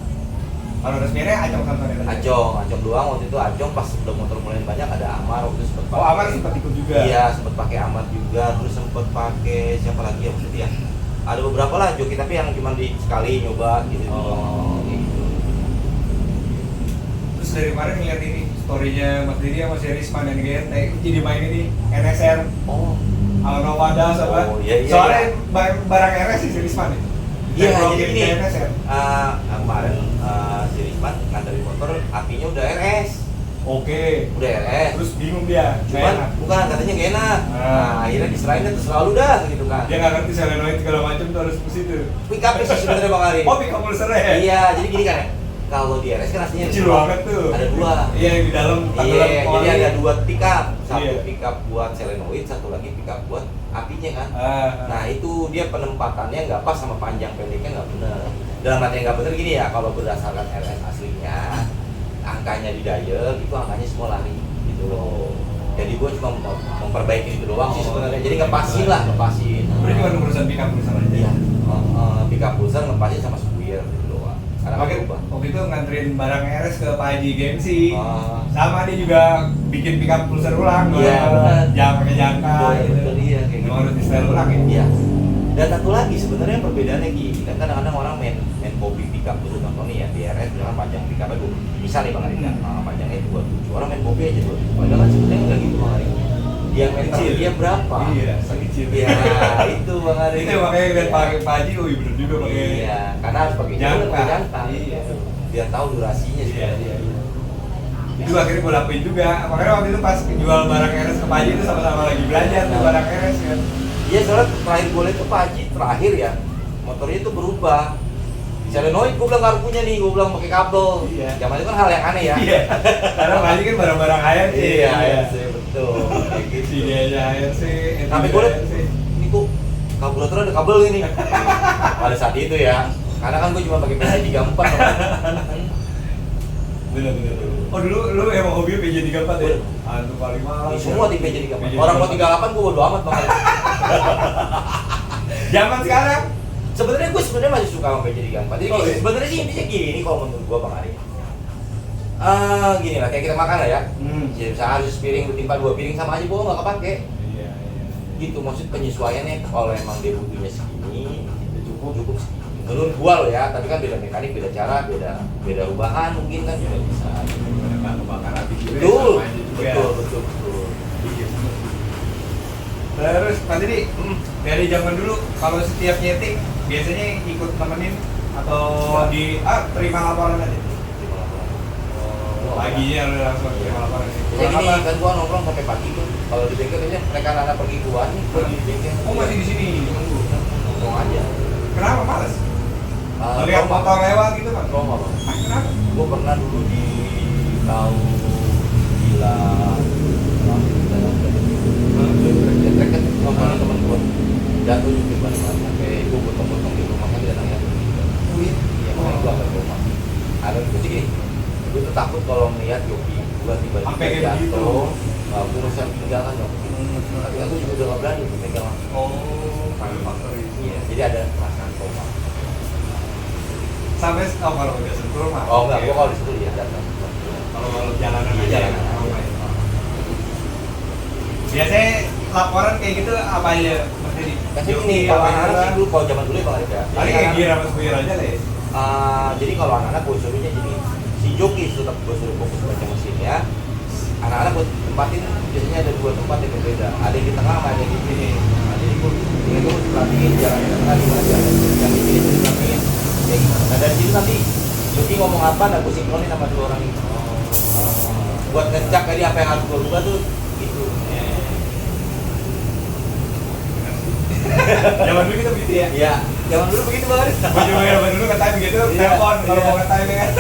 Kalau resmiannya Acong Samsonet. Acong doang waktu itu Acong pas udah motor mulai banyak ada Amar waktu itu sempet Oh, Amar sempat ikut juga. Iya, sempet pakai Amar juga, terus sempet pakai siapa lagi ya maksudnya ya. Ada beberapa lah joki tapi yang cuma di sekali nyoba gitu. Oh. Kayak gitu. Terus dari kemarin ngeliat ini story-nya Mas Didi sama si Risman dan GT jadi main ini NSR Oh. Alno Wadas apa? Oh, iya, iya, Soalnya iya. barang RS sih si Risman ya. Iya, Teknologi jadi gini. NSR. Kemarin si Rizman nganterin motor, apinya udah RS. Oke. Udah RS. Terus bingung dia. Cuman Nggak enak. bukan katanya gak enak. Ah. Nah, akhirnya diserahin deh terserah lu dah gitu kan. Dia nggak ngerti solenoid segala macam tuh harus ke situ. Pick up sih sebenarnya Bang Ari. Oh, pick up pulser ya? Iya, jadi gini kan ya. Kalau di RS kan aslinya Kecil dua. banget tuh. Ada dua. Iya, yang di dalam Iya, tenggelam jadi oli. ada dua pick up. Satu Iya. pick up buat solenoid, satu lagi pick up buat apinya kan. Nah, Ah. itu dia penempatannya nggak pas sama panjang pendeknya nggak bener. Dalam arti nggak bener gini ya, kalau berdasarkan RS aslinya, angkanya di dial itu angkanya semua lari gitu loh. Jadi gua cuma memperbaiki itu doang sih sebenarnya. Jadi ngepasin lah, ngepasin. Berarti cuma urusan pick up pulser aja. Iya. Pick up pulser ngepasin sama supir gitu doang. Karena nggak Oke, berubah. waktu itu nganterin barang RS ke Pak Haji Gensi. Ah. Sama dia juga bikin pick up pulser ulang. Iya, benar. Jangan pakai jangka Betul, gitu. betul, iya, kayak Memang gitu. harus di style ulang ya. Iya. Dan satu lagi sebenarnya perbedaannya gini kan kadang-kadang orang main hobi pickup dulu contoh nih ya di RS misalkan panjang pickupnya dulu misal nih Bang Arika panjangnya 27 orang main hobi aja 27 padahal kan sebenarnya nggak gitu Bang Arika diameter Kecil. dia berapa? Iya, kecil. Iya itu Bang Arika Itu makanya lihat Pak Haji, oh iya bener juga pakai. iya karena harus pakai Jangka. jangka Iya. biar tahu durasinya sih Iya, iya, iya. Itu akhirnya gue lakuin juga. Makanya waktu itu pas jual barang RS ke Pak Haji itu sama-sama lagi belajar tuh barang RS kan. iya soalnya terakhir gue lihat tuh Pak Haji terakhir ya motornya itu berubah solenoid gue bilang nggak punya nih gue bilang pakai kabel Iya. zaman itu kan hal yang aneh ya Iya. Karena Pak Haji kan barang-barang HRC. iya sih betul kayak gitu Si dia HRC. tapi gue liat ini kok karburator ada kabel ini pada saat itu ya karena kan gue cuma pakai PJ 34 Bener. Oh dulu lu emang hobi PJ 34 ya? Bener. Antu paling mahal. semua tim PJ 34 PJ orang mau 38 gue bodo amat banget Zaman sekarang sebenarnya gue masih suka sama PJ 34 jadi Oh, iya? sebenarnya sih intinya gini kalau menurut gue Bang Ari gini lah kayak kita makan lah ya jadi misalnya harus piring lu timpa 2 piring sama aja gue nggak kepake Iya. gitu maksud penyesuaiannya kalau emang dia butuhnya segini cukup segini menurut gua loh ya tapi kan beda mekanik beda cara beda rubahan mungkin kan juga bisa nggak kebakar api juga. Betul, sama aja juga. betul. Iya. Terus Pak Didi, dari zaman dulu kalau setiap nyeting biasanya ikut temenin atau terima laporan aja? Paginya lu langsung terima laporan sih. Ya gini, kan gua nongkrong sampai pagi tuh. Kalau di bengkel kayaknya mereka anak pergi keluar nih, pergi di bengkel. Oh masih di sini nunggu. Nongkrong aja. Kenapa males? Lihat Trauma. motor lewat gitu Pak? Trauma, Bang. Kenapa? Gua pernah dulu di tahun gila trek kan sama teman gua jatuh di depan sampai gua potong-potong di rumah kan dia nanya. Oh iya? Iya, makanya gua ke rumah. Ada tuh gini, gua tuh takut kalau ngeliat joki gua tiba-tiba Sampai kayak begitu. jatuh, gua bisa meninggalkan dong. Tapi aku juga udah gak berani megang langsung. Oh, pada faktor itu. Iya, jadi ada perasaan trauma. Sampai kalau udah sentuh rumah. Oh enggak, oke. gua kalau di situ ya datang. Kalau jalanan Iya, aja. jalanan aja. Oh, iya. Biasanya laporan kayak gitu apa aja Mas Dedi? Kasih ini kalau anak-anak sih dulu, kalau zaman dulu emang ada. Paling kayak gear sama spuyer aja lah ya. Jadi kalau anak-anak gue suruhnya jadi si joki tetap gue suruh fokus baca mesinnya. Anak-anak gue tempatin biasanya ada 2 tempat yang berbeda. Ada yang di tengah, ada yang di sini. Nah, jadi gue harus perhatiin jalan di tengah gimana jalan. Yang di sini perhatiin kayak gimana. Nah dari situ nanti joki ngomong apa, nah gue sinkronin sama 2 orang itu. Buat ngecek tadi apa yang harus gue rubah tuh gitu. Zaman dulu kita begitu ya. Iya, zaman dulu begitu banget. Gue juga zaman dulu ngetime begitu, Iya, telepon kalau iya. mau ngetime kan.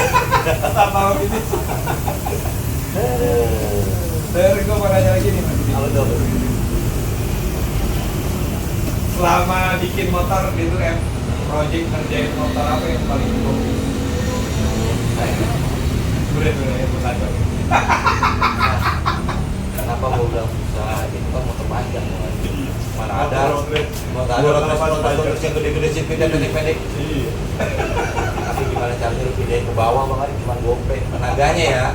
Tanpa gitu. Terus gue mau nanya lagi nih Mas Dedi. Kalau tuh Selama bikin motor gitu project ngerjain motor apa yang paling hobi? Udah ya, bukan kenapa gue bilang susah, itu kan motor panjang kan? Mana ada motor yang gede-gede sih pendek-pendek. Tapi gimana caranya lu pindahin ke bawah banget, cuma gope tenaganya ya,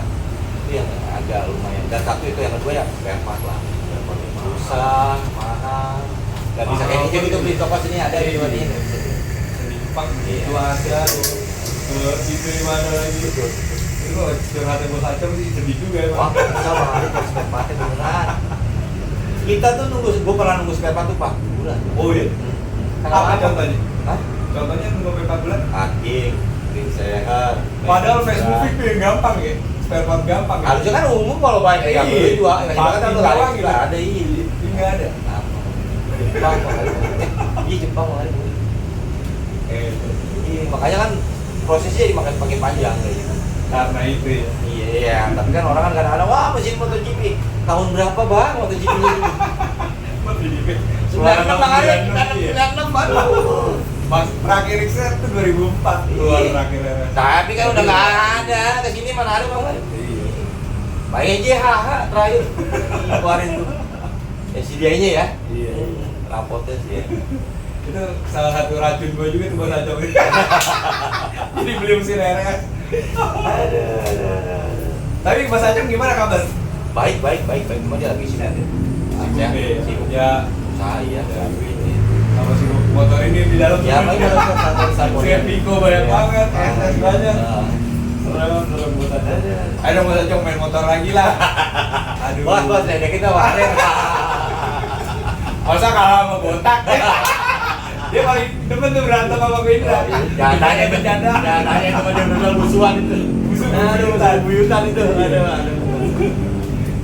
itu yang agak lumayan. Dan satu itu yang kedua ya spare part lah, susah, mahal, nggak bisa kayak gitu gitu beli toko sini ada di mana ini. di Jepang itu ada itu di mana lagi itu curhatnya bos Acem sih sedih juga Wah, emang. bisa banget kalau spare partnya beneran. Kita tuh nunggu, gue pernah nunggu spare part tuh 4 bulan. Oh iya? Kenapa? Apa contohnya? Hah? Contohnya nunggu 4 bulan? Aking, ring sehat. Padahal Facebook itu yang gampang ya, spare part gampang ya. Harusnya kan umum kalau banyak yang beli juga, kita kan Pasti udah doang lari gitu. nggak ada iya. Ini nggak ada. Jepang makanya. Iya Jepang makanya. Iya makanya kan prosesnya dimakan makin panjang kayak gitu. Karena itu ya. Iya, tapi kan orang kan kadang-kadang wah mesin MotoGP tahun berapa bang MotoGP ini? 96 bang ada, 96 baru. Mas terakhir Rixer itu 2004 keluar Iya. terakhirnya. Tapi kan udah nggak ada, kesini mana ada bang? Pakai JHH terakhir keluarin tuh. SCDI-nya ya? Iya. Rapotnya sih ya. Itu salah satu racun gue juga tuh buat Acem. Jadi beli mesin RS. Tapi Mas Acem gimana kabar? Baik. Cuma dia lagi sini aja. Ya, sibuk. Ya, Usaha ya. sama si motor ini di dalam. Ya, paling dalam satu. Pico banyak banget, Ah, SS banyak. ah. Serem buat Acem. Ayo Mas Acem main motor lagi lah. Aduh. Bos, ada kita warin. Masa kalah sama botak? Dia paling demen tuh berantem sama gue Indra. Jangan tanya bercanda. Jangan tanya sama dia bener musuhan itu. Aduh, buyutan itu. Aduh.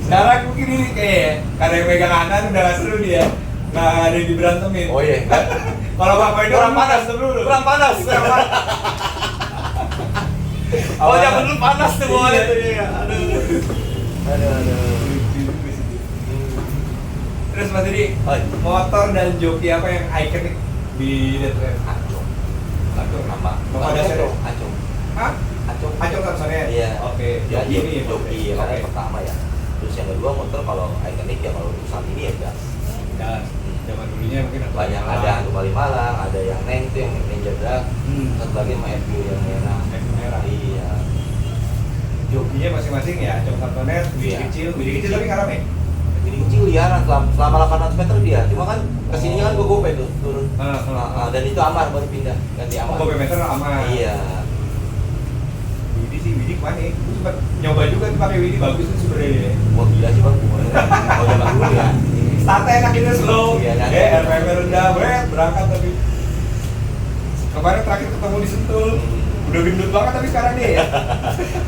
Sekarang mungkin ini kayak karena yang megang kanan udah gak seru dia. Nggak ada yang diberantemin. Oh iya. Kalau Bapak itu Kurang panas dulu. Kurang panas. Oh, jangan dulu panas tuh bawahnya tuh ya. Aduh. Terus Mas Didi, motor dan joki apa yang ikonik di Deadland? Acung. Acung. Nama. Nama dasarnya? Acung. Hah? Acung. Acung Thompsonnya? Iya. Oke. Ya, Joki ini ya? joki yang pertama ya. Terus yang kedua motor kalau ikonik ya kalau saat ini ya gas. Dan zaman dulunya mungkin Banyak ada yang kembali Malang, ada yang Neng tuh yang Ninja Drag, satu lagi sama FU yang merah. merah. Iya. Jokinya masing-masing ya, Acung Thompsonnya, biji Iya. kecil tapi nggak rame. Jadi kecil liaran selama 800 meter dia. Cuma kan kesininya kan gue gope tuh turun. Dan itu Amar baru pindah ganti Amar. Oh, meter aman. Iya. Budi sih Widi kemana nih? Gue sempet nyoba juga tuh pakai Widi, bagus tuh sebenarnya. Wah gila sih bang, kalau zaman dulu ya. Startnya enak itu slow, Iya, enak. RPM rendah, berangkat tapi kemarin terakhir ketemu di Sentul, udah gendut banget tapi sekarang nih ya.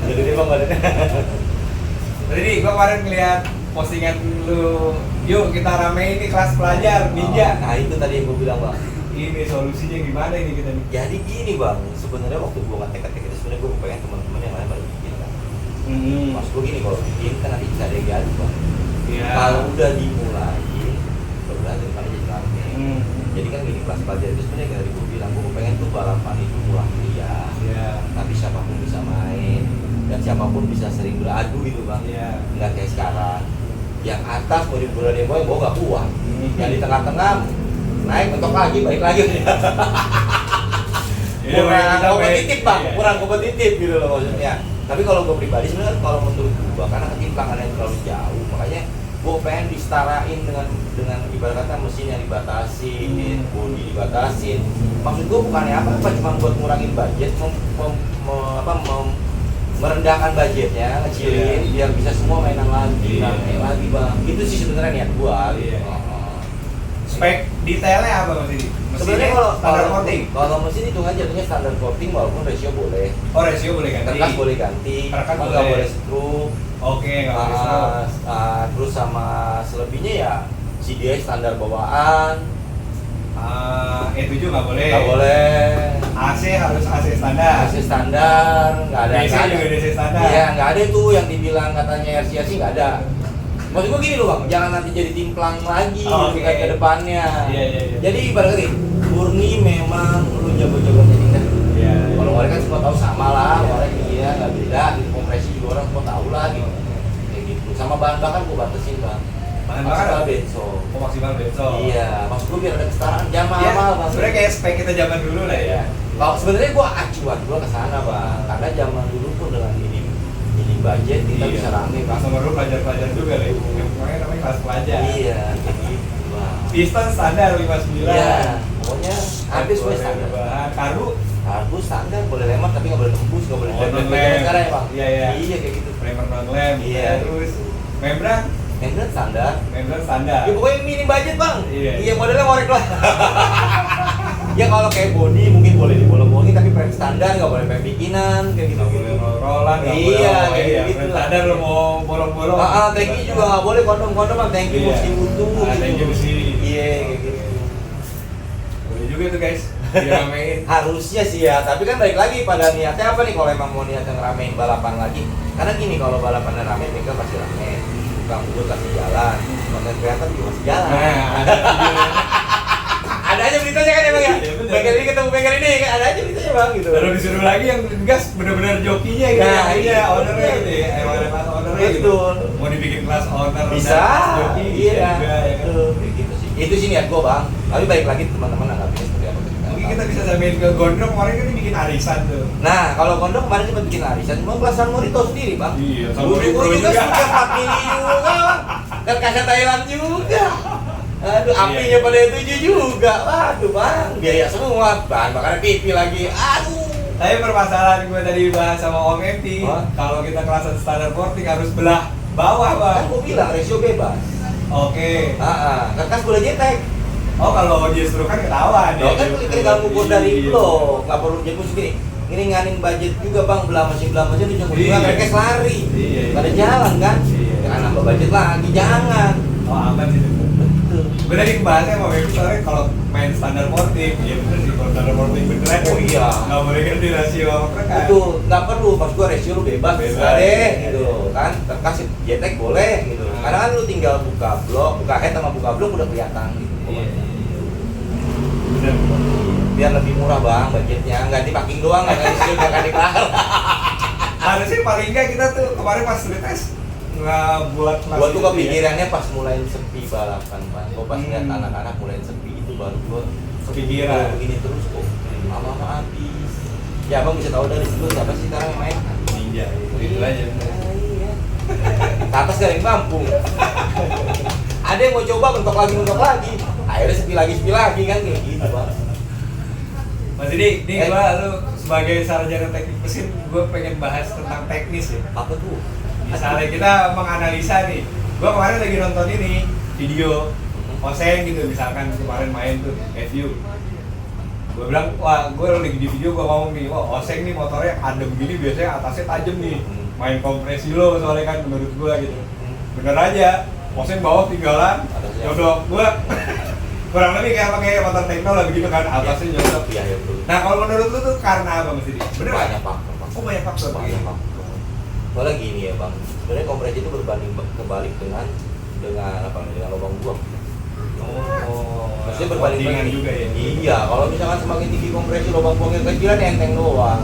Jadi dia bang badannya. Tadi nih, gua kemarin ngeliat postingan lu, yuk kita ramein nih kelas pelajar ninja. Nah itu tadi yang gue bilang bang. Ini solusinya gimana ini kita nih? Jadi gini bang, sebenarnya waktu gue ngetek-ntek itu sebenarnya gue pengen teman-teman yang lain pada bikin kan. Mas gue gini, kalau bikin kan nanti bisa ada yang gaduh bang. Iya. Kalau udah dimulai, baru daripada jadi rame. Jadi kan gini, kelas pelajar itu sebenarnya kayak tadi gue bilang, gue pengen tuh balapan itu murah meriah. Iya. Tapi siapapun bisa main dan siapapun bisa sering beradu gitu bang. Iya. Nggak kayak sekarang. Yang atas mau dibunuh dia gue nggak kuat. Yang di tengah-tengah naik mentok lagi, balik lagi. Kurang kompetitif bang, iya. kurang kompetitif gitu loh maksudnya. Tapi kalau gue pribadi sebenarnya kalau menurut gue karena ketimpangannya terlalu jauh, makanya gue pengen disetarain dengan ibarat kata mesin yang dibatasin, bodi dibatasin. Maksud gue bukannya apa cuma buat ngurangin budget, merendahkan budgetnya, ngecilin biar bisa semua mainan lagi, lagi bang. Itu sih sebenarnya niat gue. Spek detailnya apa mas ini? Sebenarnya kalau mesin itu kan jatuhnya standar coating walaupun ratio boleh. Oh ratio boleh ganti. Karkas boleh ganti. Karkas nggak boleh stroke. Oke nggak boleh stroke. Terus sama selebihnya ya CDI standar bawaan. E7 nggak boleh. Nggak boleh. AC harus AC standar. AC standar, nggak ada. DC juga DC standar. Iya nggak ada tuh yang dibilang katanya RCA sih nggak ada. Maksud gue gini loh bang, jangan nanti jadi timplang lagi ke depannya. Iya. Jadi ibaratnya murni memang lu jago-jago setting kan. Iya. Kalau ngorek kan semua tahu sama lah, ngorek iya nggak beda. Di kompresi juga orang semua tahu lah gitu. Kayak gitu. Sama bahan bakar gue batasin bang. Bahan bakar maksimal benzo. Oh maksimal benzo. Iya, maksud gue biar ada kesetaraan jam Iya, mahal bang. sebenarnya kayak spek kita zaman dulu lah ya. Kalau sebenarnya gue acuan gue ke sana bang, karena zaman dulu pun dengan ini budget kita bisa rame bang. Sama dulu pelajar-pelajar juga lah, yang pokoknya namanya kelas pelajar. Iya, gitu. Piston standar 59. Iya, pokoknya habis gue standar. Karbu standar boleh lemah tapi nggak boleh tembus, nggak boleh lem. sekarang ya bang. Iya. Iya kayak gitu. Primer non lem. Iya. Terus membran standar. Membran standar. Ya pokoknya minim budget bang. Iya. Modelnya ngorek lah. Ya kalau kayak body mungkin boleh dibolong-bolongin tapi frame standar nggak boleh frame bikinan kayak gitu. Nggak boleh roll-rollan. Iya, kayak gitu. Frame standar lo mau bolong-bolong. Tanki juga nggak boleh, kondom mah tanki mesti utuh. Tanki mesti. Iya kayak gitu. Boleh juga tuh guys. Diramein. Harusnya sih ya, tapi kan balik lagi pada niatnya apa nih kalau emang mau niatnya ngeramein balapan lagi. Karena gini kalau balapan rame mereka pasti rame. Tukang bubur kasih jalan, konten kreator juga masih jalan. Ada aja beritanya kan emang ya. Bengkel ini ketemu bengkel ini kan ada aja beritanya bang gitu. Lalu disuruh lagi yang gas benar-benar jokinya gitu. Nah, iya, ownernya gitu ya. Emang ada kelas ownernya gitu. Mau dibikin kelas owner bisa. joki Iya. juga ya kan. Gitu sih. Itu sih niat gua bang. Tapi balik lagi teman-teman anggapnya seperti apa. Mungkin kita bisa samain ke Gondrong kemarin kan bikin arisan tuh. Nah, kalau Gondrong kemarin cuma bikin arisan, cuma kelas San Morito sendiri bang. Iya, San Bumi Morito juga juga. sudah 4 mili juga bang. Dan kasih Thailand juga. Aduh, apinya pada itu juga. Waduh bang, biaya semua. Bahan bakarnya pipi lagi. Aduh. Tapi permasalahan gue tadi bahas sama Om Enti, kalau kita kelasan standar porting harus belah bawah bang. Kan gue bilang ratio bebas. Oke. Kertas boleh jetek. Oh kalau justru kan ketahuan Ya kan tinggal ngukur dari blok, nggak perlu jadi segini. Ini nganin budget juga bang, belah mesin dicoba juga mereka lari. Pada jalan kan? Jangan nambah budget lagi, jangan. Oh aman sih. Betul. Gue tadi bahasnya sama Baby soalnya kalau main standar porting, ya bener sih kalau standar porting beneran. Oh iya. Nggak boleh ganti rasio sama perkan. Itu nggak perlu, pas gua ratio lu bebas deh, gitu kan. Kasih jetek boleh, gitu. Karena kan lu tinggal buka blok, buka head sama buka blok udah kelihatan gitu. Bener. Biar lebih murah bang budgetnya, ganti packing doang, nggak ganti seal, nggak ganti kelar. Harusnya paling nggak kita tuh kemarin pas street test nggak buat Gua tuh kepikirannya pas mulai sepi balapan bang. Gua pas lihat anak-anak mulai sepi itu baru gua kepikiran begini terus kok lama-lama habis. Ya abang bisa tahu dari situ siapa sih sekarang yang main? ninja itu aja. Ke atas gak ada yang mampu. Ada yang mau coba mentok lagi. Akhirnya sepi lagi kan kayak gitu bang. Mas Didi, ini gua lu sebagai sarjana teknik mesin, gue pengen bahas tentang teknis ya. Apa tuh? Misalnya kita menganalisa nih, gue kemarin lagi nonton ini video Oseng gitu, misalkan kemarin main tuh FU. Gue bilang, wah gue lagi di video gue ngomong nih, wah Oseng nih motornya adem gini biasanya atasnya tajam nih, main kompresi lo soalnya kan menurut gue gitu. Bener aja, Oseng bawah tinggalan, nyodok gue. Kurang lebih kayak pakai motor tekno lah begitu kan, atasnya nyodok. Iya, ya betul. Nah kalau menurut lu tuh karena apa Mas Didi? Bener Banyak nggak? faktor, Bang. Oh banyak faktor. Banyak faktor. Soalnya gini ya Bang, sebenarnya kompresi itu berbanding kebalik dengan apa namanya, dengan lubang buang. Oh, Maksudnya berbanding juga ya. Iya, kalau misalkan semakin tinggi kompresi lubang buangnya kecilan enteng doang.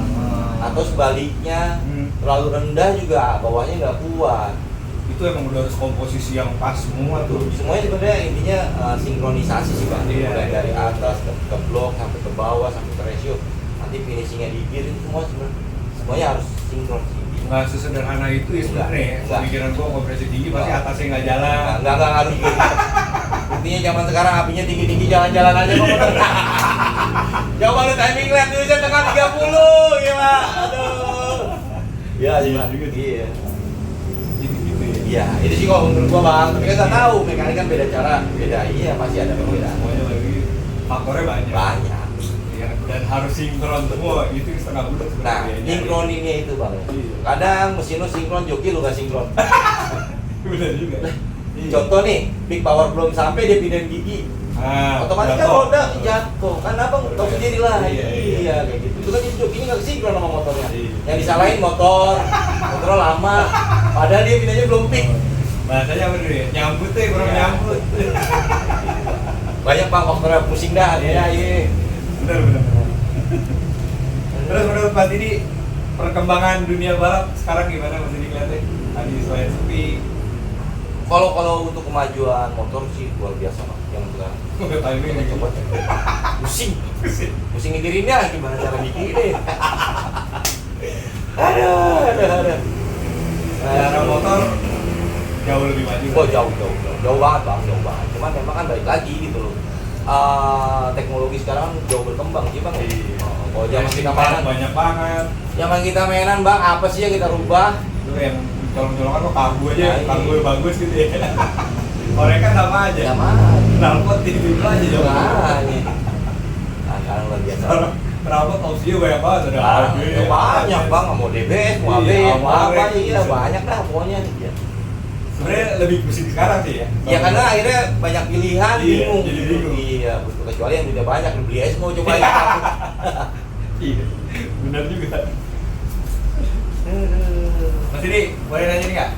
Atau sebaliknya terlalu rendah juga bawahnya nggak kuat. Itu emang udah harus komposisi yang pas semua tuh. Semuanya sebenarnya intinya sinkronisasi sih Bang. Iya, Mulai iya. dari atas ke blok sampai ke bawah sampai ke ratio, nanti finishingnya di gear itu semua semuanya harus sinkron sih. Nggak sesederhana itu ya sebenarnya ya. Enggak. Pemikiran gua kompresi tinggi pasti atasnya nggak jalan. Enggak harus gitu. Intinya zaman sekarang apinya tinggi-tinggi jalan-jalan aja kok. Coba lu timing lihat dulu tengah 30 gila. Aduh. Ya, Iya juga. juga. Iya. Gitu ya. Iya, itu sih kalau menurut gua Bang, tapi kan nggak tahu, mekanik kan beda cara, beda iya pasti ada perbedaan. Semuanya lagi faktornya banyak. Banyak. Iya, dan harus sinkron semua. Itu setengah bulan Nah, sebenarnya. sinkroninnya itu Bang. Iya. Kadang mesin lu sinkron, joki lu nggak sinkron. Bener juga. Iya. Contoh nih, big power belum sampai dia pindahin gigi. Ah, Otomatis kan jatuh. roda jatuh, kan abang tahu sendiri lah. Iya, iya. Kayak gitu. Itu kan jadi jokinya nggak sinkron sama motornya. Iya. Yang disalahin motornya lama. Padahal dia pindahnya belum peak. Bahasanya apa dulu ya? Nyambut deh, kurang Iya. nyambut. Banyak Bang faktornya pusing dah. Iya. Iya. Bener. Terus menurut Pak Didi, perkembangan dunia balap sekarang gimana Mas Didi lihatnya? Tadi selain sepi, Kalau untuk kemajuan motor sih luar biasa Bang. Yang sekarang. udah timing nih. Coba pusing ngitirinnya gimana cara mikirin. Aduh. Secara motor jauh lebih maju. Oh jauh banget Bang, jauh banget. Cuman memang kan balik lagi gitu loh. Teknologi sekarang jauh berkembang sih Bang. Kalau zaman kita mainan, banyak banget. zaman kita mainan Bang, apa sih yang kita rubah? Itu yang colong-colongan kok karbu aja, Nah, iya. karbu bagus gitu ya. Mereka sama aja. Ya mana? Knalpot gitu aja jauh. Makanya. Nah, sekarang luar biasa. Knalpot opsinya banyak banget ada. Ya banyak Bang, mau DBS, mau AB, Iya, mau apa, ABS, iya bisa. banyak dah pokoknya. Ya. Sebenarnya lebih pusing sekarang sih ya. Ya karena akhirnya banyak pilihan, Iya, bingung. jadi bingung. Iya, betul. Kecuali yang duitnya banyak, beli es mau cobain. Iya, benar juga. Mas Didi, boleh nanya nih nggak?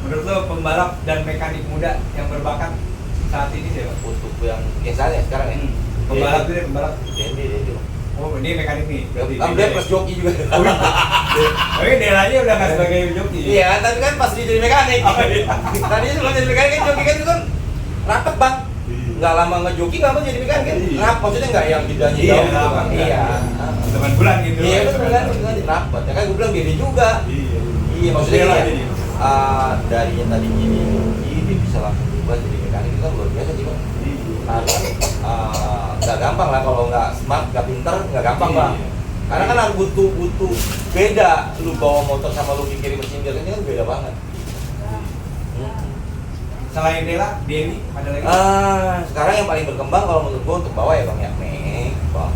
Menurut lo pembalap dan mekanik muda yang berbakat saat ini siapa? Untuk yang saya sekarang ya. Pembalap itu deh, pembalap. Dendi. Oh, ini mekanik nih. Berarti Kan dia plus joki juga. Tapi Delanya udah nggak sebagai joki. Iya, tapi kan pas dia jadi mekanik. Oh, iya. Tadinya sebelum jadi mekanik kan joki kan itu kan rapet Bang. Nggak lama ngejoki nggak mau jadi mekanik kan? Iya. Rap, maksudnya nggak yang jedanya Iya, jauh gitu lama, Bang. enggak. Iya. 8 bulan gitu. Iya betul kan, rapet. Ya kan gue bilang dia juga. Iya. Iya maksudnya Bela gini, jadi. dari yang tadi jadi joki dia bisa langsung berubah jadi mekanik itu kan luar biasa sih Bang. Karena nggak gampang lah kalau nggak smart, nggak pinter, nggak gampang Iya. Bang. Karena kan harus butuh beda. Lu bawa motor sama lu mikirin mesin gear ini kan beda banget. Selain Dela, Denny ada lagi? Sekarang yang paling berkembang kalau menurut gua untuk bawa ya Bang ya, Bang.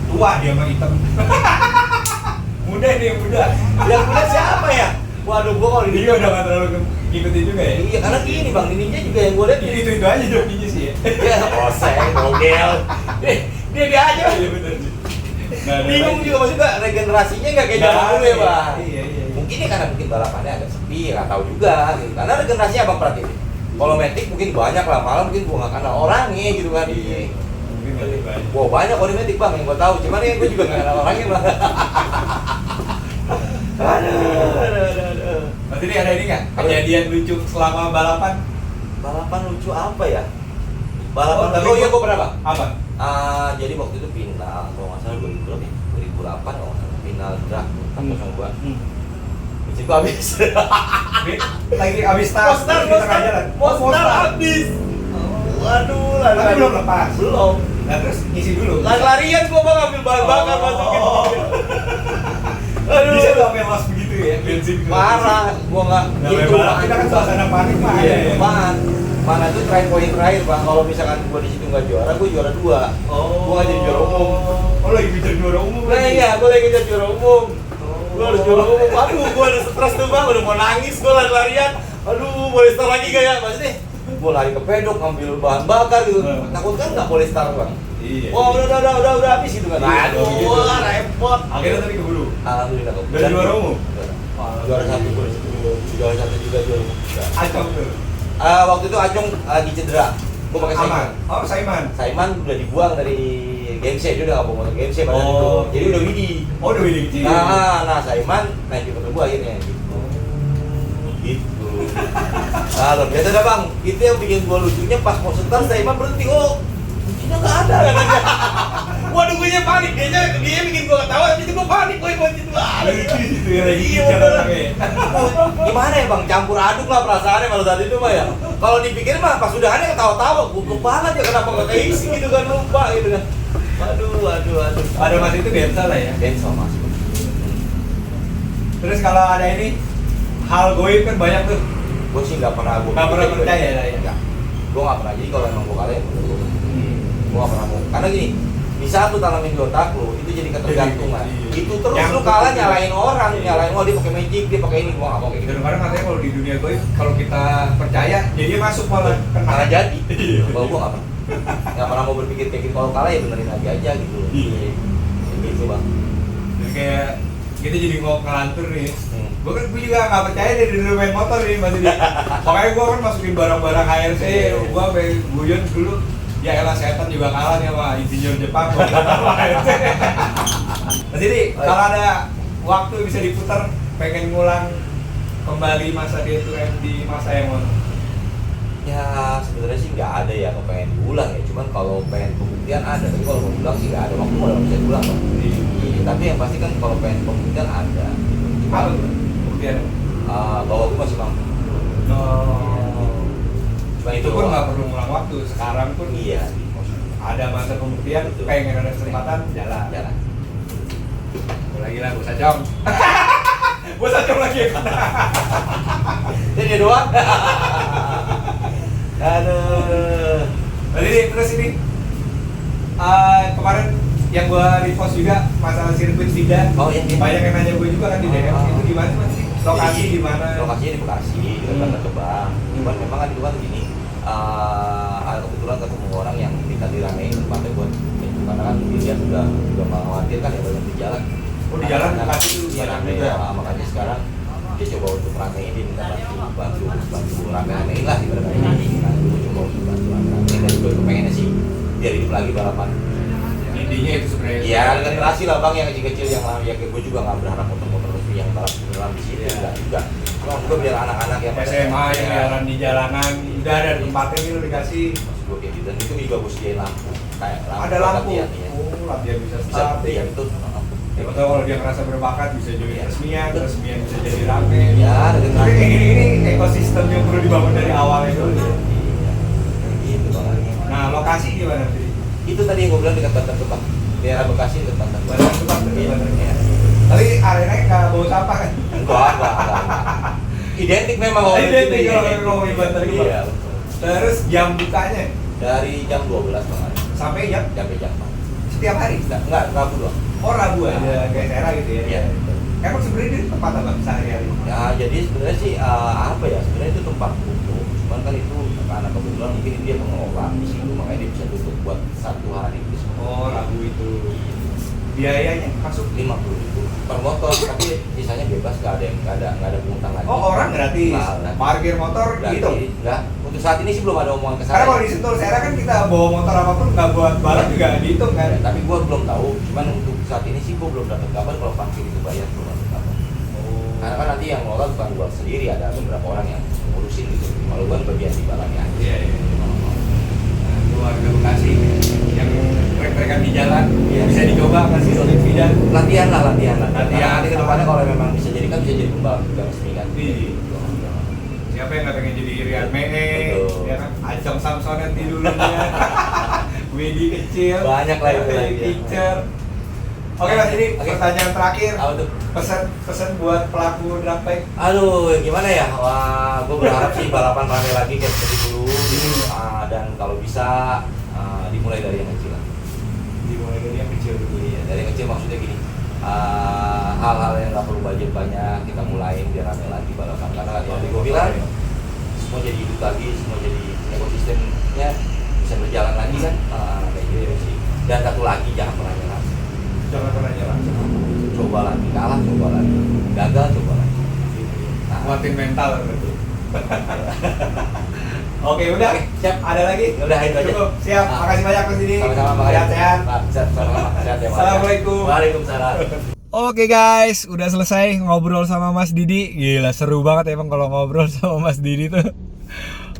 Tua dia mah hitam. Muda nih, muda. Yang punya siapa ya? Waduh, gua kalau Dia udah nggak terlalu ngikutin juga ya. Iya, karena gini Bang, ininya juga yang gua lihat Jadi itu aja jokinya sih ya. ya oseng, bogel. Dia aja. Iya bener sih. Nggak ada Bingung lagi. juga maksudnya regenerasinya nggak kayak zaman dulu ya Bang. Iya. Mungkin ya karena mungkin balapannya agak sepi, nggak tahu juga gitu. Karena regenerasinya Abang perhatiin. Kalau Matic mungkin banyak lah, malah mungkin gua nggak kenal orangnya gitu kan. Mungkin lebih banyak. Wah banyak kalau di Matic Bang yang gua tahu, cuman ya gua juga nggak kenal orangnya Bang. Aduh. Mas ini ada ini nggak? Kejadian lucu selama balapan? Balapan lucu apa ya? Balapan tapi oh iya gua pernah Bang. Apa? Jadi waktu itu final, kalau nggak salah 2000 berapa ya? 2008 kalau nggak salah final drag 402. Mesin gua habis. Lagi abis tas. di tengah jalan. Oh, Mostar habis. Waduh, Tapi belum lepas. Belum. Nah terus ngisi dulu. Lari-larian gua bang ambil bahan bakar masukin. Aduh. Bisa tuh sampai los begitu ya bensin. Parah, gua nggak. Itu kita kan suasana panik pak. Iya, mana tuh try poin terakhir bang. Kalau misalkan gua di situ nggak juara, gua juara 2. Gua nggak jadi juara umum. Oh lagi ngejar juara umum. Nah iya, gua lagi ngejar juara umum. Gua harus juara umum. Aduh, gua udah stres tuh bang, udah mau nangis gua lari-larian. Aduh, boleh start lagi gak ya? Maksudnya, gua lari ke pedok ngambil bahan bakar gitu. Takut kan nggak boleh start bang. Iya. Oh udah habis gitu kan. Aduh, repot. Akhirnya tadi keburu. Alhamdulillah kok. Udah juara umum. Juara 1 gua di situ. Juara 1 juga juara umum. Acong tuh. Waktu itu Acong lagi cedera. Gua pakai Saiman. Oh Saiman. Saiman udah dibuang dari Gamesnya, dia udah nggak bawa motor Gamesnya pada itu. Jadi udah Widi. Oh udah Widi kecil. Nah Saiman naikin motor gua akhirnya gitu. Gitu. Nah, luar biasa dah bang. Itu yang bikin gua lucunya pas mau setar Saiman berhenti. Oh, ini nggak ada katanya. Waduh, gue panik. Dia bikin gua ketawa, tapi gua panik. Gue gitu Itu ya lagi iya, bicara gimana ya bang? Campur aduk lah perasaannya pada saat itu mah ya. Kalau dipikir mah pas udahannya ketawa-tawa. Goblok banget ya kenapa nggak keisi gitu kan, lupa gitu kan. Aduh. Ada mas itu biasa lah ya. Benso mas. Terus kalau ada ini hal goib kan banyak tuh. Gue sih nggak pernah percaya lah ya. Gue nggak pernah. Jadi kalau emang gue kalah ya gue nggak pernah mau. Karena gini, di saat lu tanamin di otak lu itu jadi ketergantungan. Itu terus Yang lu kalah betul. nyalain orang, nyalain dia pakai magic, dia pakai ini, gue nggak mau kayak gitu. Kadang-kadang katanya kalau di dunia goib kalau kita percaya jadi masuk malah Malah kena. jadi. Kalau gue nggak pernah mau berpikir kayak gitu. Kalau kalah ya benerin lagi aja gitu. Iya. Gitu bang. Jadi kayak kita jadi mau ngelantur nih. Gue juga nggak percaya deh dulu main motor nih Mas Didi. Makanya gue kan masukin barang-barang HRC, gue sampai guyon dulu. Ya elah setan juga kalah nih sama insinyur Jepang. Mas Didi, kalau ada waktu bisa diputar, pengen ngulang kembali masa dia tuh di masa yang mana? Ya sebenarnya sih nggak ada ya kepengen diulang ya. Cuman kalau pengen pembuktian ada, tapi kalau mau diulang sih nggak ada. Waktu mau bisa diulang bang. Iya, tapi yang pasti kan kalau pengen pembuktian ada. Apa tuh? Buktian? Bahwa aku masih mampu. Cuma Itu pun doang. nggak perlu ngulang waktu. Sekarang pun Iya. ada masa pembuktian, Betul. pengen ada kesempatan, jalan. Lagi lah, gue sajong. Gue sajong lagi. Jadi dia doang. Aduh. Jadi terus ini kemarin yang gue repost juga masalah sirkuit Vida. Oh iya. Banyak yang nanya gue juga kan di DM itu gimana sih? Lokasi di mana? Lokasinya di Bekasi, di dekat Kebang. Cuman memang kan itu kan gini. Kebetulan ketemu orang yang minta diramein tempatnya buat itu karena kan dia sudah mengkhawatirkan ya banyak di jalan. Oh di jalan Bekasi itu Iya, banyak juga. makanya sekarang dia coba untuk ramein, dia minta bantu rame-ramein lah ibaratnya ini. Nah, gue coba untuk bantu rame-ramein dan gue pengennya sih biar hidup lagi balapan. Intinya itu sebenarnya. Iya, generasi lah bang yang kecil-kecil yang gue juga nggak berharap motor-motor resmi yang balap beneran di situ enggak juga. Cuma gue biar anak-anak yang SMA yang jalan di jalanan udah ada tempatnya gitu dikasih. Maksud gue kayak gitu, dan itu juga gue sediain lampu kayak Ada lampu. latihan, ya. Oh, latihan bisa Bisa start. ya itu. Siapa tahu kalau dia ngerasa berbakat bisa join resmian bisa jadi rame. Ya, ada Tapi generasi. ini ekosistem yang perlu dibangun dari awal itu. Iya, gitu bang. Nah, lokasi gimana sih? Itu tadi yang gue bilang dekat Bantar Gebang, daerah Bekasi dekat Bantar Gebang. Bantar Gebang, dekat Iya, Bantar. iya. Tapi arenanya nggak bau sampah kan? Enggak. Identik memang kalau Identik gitu, kalau ngomongin Bantar Gebang. Iya, betul. Terus jam bukanya Dari jam 12 bang. sampai jam Sampai jam bang. setiap hari? Enggak, Rabu doang. Oh Rabu aja, kayak Sera gitu ya? Iya. Emang sebenarnya di tempat apa sehari-hari? Ya jadi sebenarnya sih apa ya, sebenarnya itu tempat tutup. Cuman kan itu karena kebetulan mungkin dia mengelola di situ, makanya dia bisa tutup buat 1 hari itu. Oh Rabu itu. Biayanya masuk 50.000 per motor, tapi sisanya bebas, nggak ada pungutan lagi. Oh orang gratis, Nah, parkir motor gratis. gitu? Enggak, untuk saat ini sih belum ada omongan ke Karena sana. kalau di Sentul Sera kan kita bawa motor apapun nggak buat balap juga dihitung kan? Ya, tapi gua belum tahu, cuman untuk saat ini sih gua belum dapat kabar kalau parkir itu bayar, belum dapat kabar. Karena kan nanti yang ngelola bukan gua sendiri, ada beberapa orang yang ngurusin gitu. Kalau gua bagian di balanya aja. Iya, iya. Nah, itu warga Bekasi yang trek-trekan di jalan bisa dicoba kasih Solid Vida. Latihan. Latihan. Nanti ke depannya kalau memang bisa jadi kan bisa jadi pembalap juga resmi kan. Iya. Siapa yang nggak pengen jadi Rian Mee, Betul. ya kan? Ajeng Samsonet di dulunya. Widi kecil, Banyak lah itu lagi ya. Teacher. Oke Mas Didi, Oke. pertanyaan terakhir. Apa tuh? Pesan buat pelaku drag bike. Aduh, gimana ya? Wah, gue berharap sih balapan rame lagi kayak seperti dulu gitu. Dan kalau bisa dimulai dari yang kecil lah. Dimulai dari yang kecil dulu. Iya, dari yang kecil maksudnya gini. Hal-hal yang nggak perlu budget banyak kita mulain biar rame lagi balapan. Karena tadi gue bilang semua jadi hidup lagi, semua jadi ekosistemnya bisa berjalan lagi kan. Kayak gitu sih. Dan satu lagi jangan pernah nyerah. Jangan pernah nyerah. Coba lagi, kalah coba lagi, gagal coba lagi. Nah, Kuatin mental berarti. Oke, udah. Oke, siap. Ada lagi? Udah, itu aja. Cukup. Siap. Ah. Makasih banyak Mas Didi. Sama-sama, makasih. Sehat-sehat. Sama-sama, sehat ya. Mas. Assalamualaikum. Waalaikumsalam. Oke guys, udah selesai ngobrol sama Mas Didi. Gila seru banget emang kalau ngobrol sama Mas Didi tuh.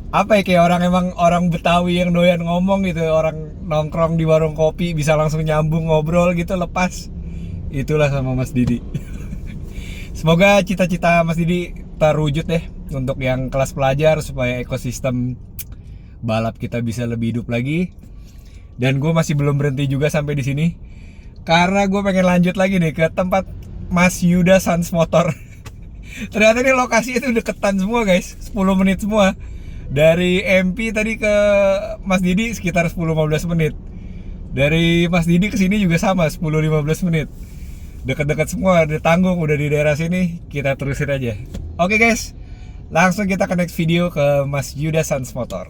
Apa ya, kayak orang Betawi yang doyan ngomong gitu, orang nongkrong di warung kopi bisa langsung nyambung ngobrol gitu lepas. Itulah sama Mas Didi. Semoga cita-cita Mas Didi terwujud deh untuk yang kelas pelajar supaya ekosistem balap kita bisa lebih hidup lagi. Dan gue masih belum berhenti juga sampai di sini. Karena gue pengen lanjut lagi nih ke tempat Mas Yuda Sans Motor. Ternyata ini lokasi itu deketan semua guys, 10 menit semua. Dari MP tadi ke Mas Didi sekitar 10-15 menit. Dari Mas Didi ke sini juga sama 10-15 menit. Deket-deket semua, udah tanggung, udah di daerah sini, kita terusin aja. Oke guys, langsung kita ke next video ke Mas Yuda Sans Motor.